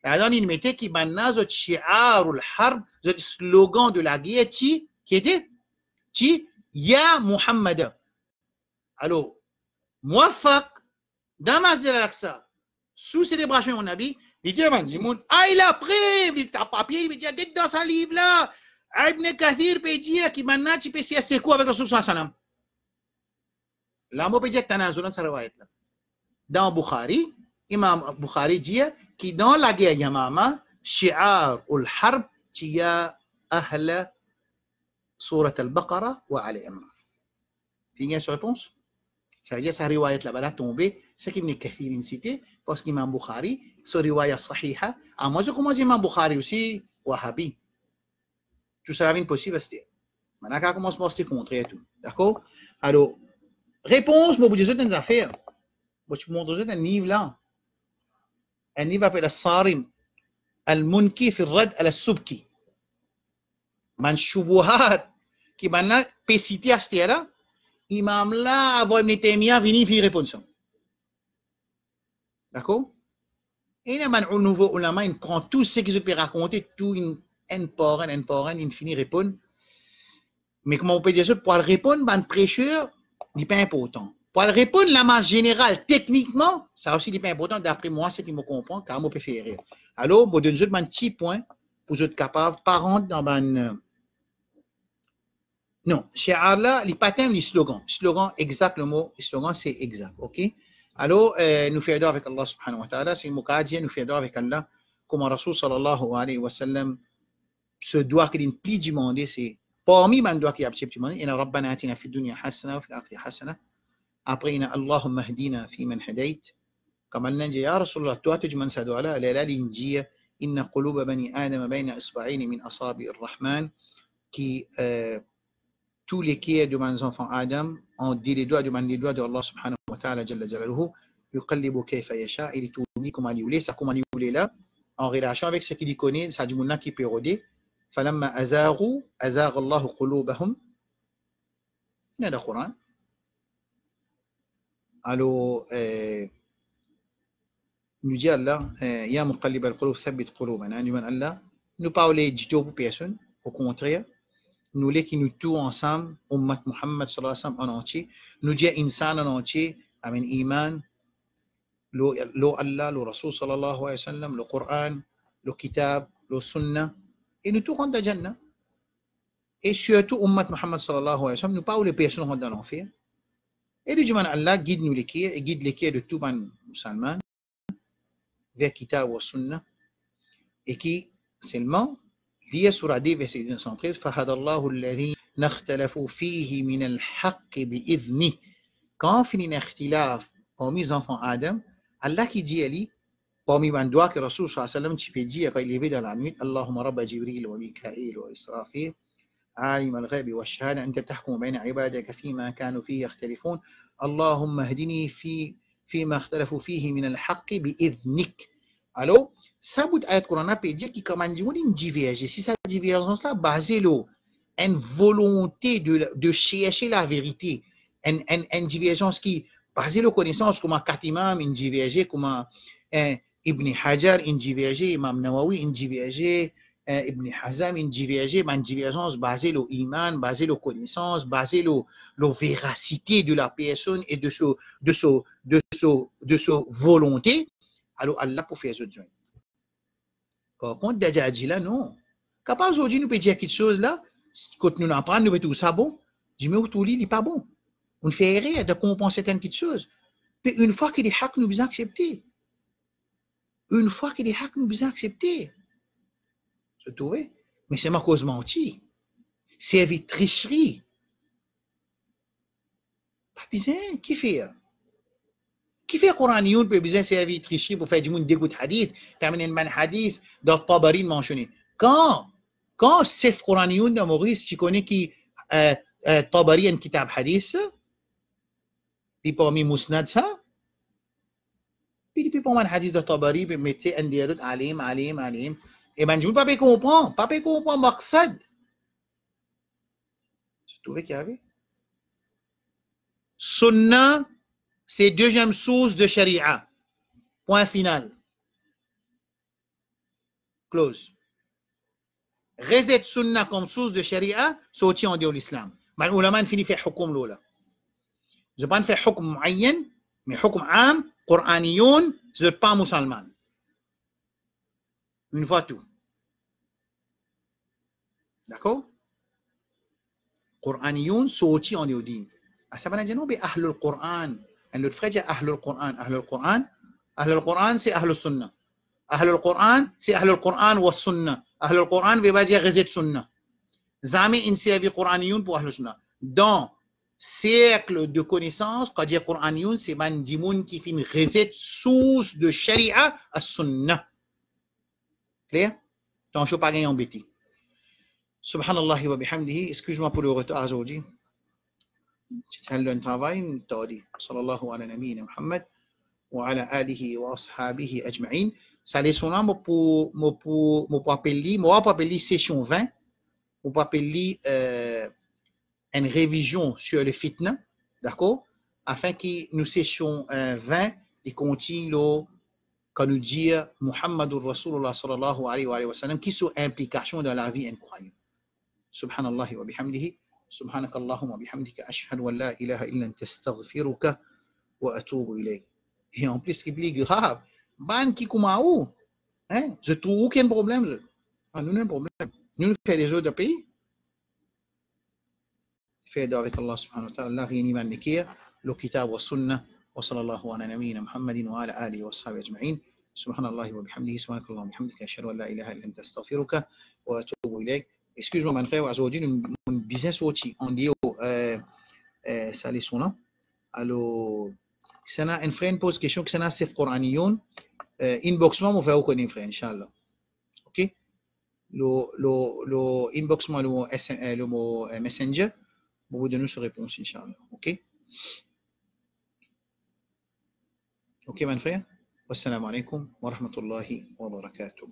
Alors, il mettait qui banna ce shi'ar al-harb, ce slogan de la guerre, qui était, Ya Muhammad. Alors, Mouafak, dans Masjid Al-Aqsa, sous célébration au Nabi, il dit, il a pris, il a papier, il dit, dans sa livre là, Ibn Kathir peut dire qu'il m'a dit, c'est quoi avec le Rasul sallallahu alayhi wa sallam. Là, moi, peut dire, Tanazul, ça va être là. Dans Bukhari, Imam Bukhari dit, qui dans la guerre Yamama, Shi'ar ul-Harb, qui a Ahla Surat Al-Baqarah wa Ali Imran. Tinggal sur réponse. Ça veut dire sa riwayat là-bas là tombé, ce qui Ibn Kathir cité, parce qu'Imam Bukhari, sur riwayat sahiha, à moi je commence Imam Bukhari aussi, Wahhabi. Tout ça est possible, c'est. Maintenant, on commence par se contrer et tout. D'accord? Alors, réponse, moi, vous dites des affaires. Moi, je vous montre un livre là. Un livre appelé Al-Sarim, Al-Munki fi Rad al-Subki. Man Shubuhat, qui maintenant, peut citer à ce là, Imam là, avant Ibn Taymiyyah, vini fi répondre ça. D'accord? Et il y a un nouveau ulama, il prend tout ce qu'ils ont raconter, tout un par un, il finit répondre. Mais comment on peut dire ça? Pour le répondre, ben, le prêcheur, il n'est pas important. Pour le répondre, la masse générale, techniquement, ça aussi n'est pas important. D'après moi, c'est ce qui me comprend, car moi, je peux faire rire. Alors, je donne un petit point pour être capable, par rentrer dans un. Non, chez Allah, il n'y a pas de slogan. Slogan, exact, le mot slogan, c'est exact. OK? Alors, nous faisons avec Allah subhanahu wa ta'ala, c'est Mukadien, nous faisons avec Allah, comme Rasul sallallahu alayhi wa sallam, ce doigt qu'il plie demander, c'est parmi les doigts qu'il a demandé, inna rabbana atina fi dunya hasana wa fil akhirati hasana. Après, inna Allahumma hdina fi man hadayt. Comme Allah dit, ya Rasulullah, toi, tu demandes ça doigt là, la l'india, inna quluba bani adam bayna isba'in min asabi ar-Rahman, qui tous les qui de mes enfants Adam ont dit les doigts de Allah subhanahu wa ta'ala jalla jalaluhu, yuqallibu kayfa yasha, il tourne comme il voulait, ça comme il voulait là, en relation avec ce qu'il connaît, ça dit mon qui peut roder. فلما أزاغوا أزاغ الله قلوبهم. هنا ده قرآن. Alors, nous dit Allah, Ya muqallib al-qulub thabbit qulubana. Nous dit Allah, nous parlons du tout pour personne, au contraire, nous les qui nous tous ensemble, Ummat Muhammad sallallahu alayhi wa sallam en entier, nous dit insan en entier, amen iman, lo Allah, lo Rasul sallallahu alayhi wa sallam, le Coran, le Kitab, le Sunnah, et nous tous rentrons dans Jannah. Et surtout, Ummat Muhammad sallallahu alayhi wa sallam, nous parlons les personnes dans l'enfer. Et le Juman Allah guide nous l'équerre et guide l'équerre de tout les musulmans vers Kitab ou Sunnah. Et qui, seulement, lié sur la verset 213, فَهَدَى اللَّهُ الَّذِينَ اخْتَلَفُوا فِيهِ مِنَ الْحَقِّ بِإِذْنِهِ. Quand on finit l'ikhtilaf parmi les enfants Adam, Allah qui dit à lui, parmi les doigts que Rasul sallallahu alayhi wa sallam, tu peux dire quand il est dans la nuit, Allahumma rabba Jibril wa Mikaïl wa Israfil, عالم الغيب والشهادة أنت تحكم بين عبادك فيما كانوا فيه يختلفون اللهم اهدني فيما اختلفوا فيه من الحق بإذنك. Alors, ça bout ayat Coran peut dire qu'il commande une divergence. Si cette divergence-là basée sur une volonté de chercher la vérité, une divergence qui basée sur la connaissance, comme quatre imams, une divergence, comme Ibn Hajar, une divergence, Imam Nawawi, une divergence, Ibn Hazm, une divergence basée sur l'iman, basée sur la connaissance, basée sur la véracité de la personne et de sa volonté. Alors Allah pour faire ce joint. Par contre, déjà dit là, non. Capable aujourd'hui, nous peut dire quelque chose là, quand nous apprendre, nous peut tout ça bon. Du mais tout il n'est pas bon. On fait rien de compenser certaines petites choses. Puis une fois qu'il est haq, nous besoin accepter. Une fois qu'il est haq, nous besoin accepter. Se trouver. Mais c'est ma cause menti. Servir tricherie. Pas besoin. Qui fait? Qui fait Coran Youn peut besoin servir tricherie pour faire du monde dégoût hadith, terminer un hadith dans Tabari mentionné. Quand c'est Coran Youn de Maurice, tu connais qui Tabari un kitab hadith, puis parmi Musnad ça, puis pour un hadith de Tabari, puis mettez un dialogue alim, et ben je ne peux pas comprendre maqsad. Tu trouvais qu'il y avait? Sunnah, c'est deuxième source de Sharia. Point final. Close. Reset Sunnah comme source de Sharia, sorti en dehors de l'islam. Mais l'ulama finit fait hukum l'ola. Je ne pas faire hukum moyen, mais hukum am, Qur'aniyoun, je ne pas musulman. Une fois tout. D'accord? Qur'aniyoun sorti en dehors din. Ça veut dire non, mais Ahlul Qur'an. Et l'autre frère dit Ahlul Qur'an. Ahlul Qur'an, c'est Ahlul Sunnah. Ahlul Qur'an, c'est Ahlul Qur'an wa Sunnah. Ahlul Qur'an veut pas dire reset Sunnah. Zame insiavi Qur'aniyun pour Ahl Sunnah. Dans cercle de connaissances, quand dire Qur'aniyun, c'est man dimoun qui fait une recette source de Sharia à Sunnah. Clair? Tant je pas gagner embêté. Subhanallah wa bihamdihi. Excuse-moi pour le retard aujourd'hui. تتحلوا un travail, تودي صلى الله على نبينا محمد وعلى آله وأصحابه أجمعين. Ça les sonne pour appeler session 20, pour appeler une révision sur le fitna, d'accord, afin que nous session 20 et continue quand nous dit Muhammadur Rasulullah sallallahu alayhi wa sallam qui sont implications dans la vie incroyable. Subhanallah wa bihamdihi. سبحانك اللهم وبحمدك أشهد أن لا إله إلا أنت أستغفرك وأتوب إليك. Et en plus, ce qui est plus grave, ban qui kumaou, hein, je trouve aucun problème. Ah, nous, un problème. Nous faisons des autres pays. Fait avec Allah subhanahu wa ta'ala, Allah rien iman nikir, le kitab wa sunnah, wa sallallahu ala nabiyyina Muhammadin wa ala alihi wa sahbihi ajma'in. Subhanallah wa bihamdihi, subhanakallah wa bihamdika, ashhadu an la ilaha illa anta astaghfiruka wa atubu ilayk. Excuse-moi, mon frère, aujourd'hui, nous business aussi, on dit ça les sont là. Alors, si on a un frère pose question que c'est un sef Qur'aniyon, inbox moi, on va vous connaître, frère, Inch'Allah. Ok? Le inbox moi, le mot messenger, pour vous donner sa réponse, Inch'Allah. Ok? Ok, mon frère? Wassalamu alaikum wa rahmatullahi wa barakatuh.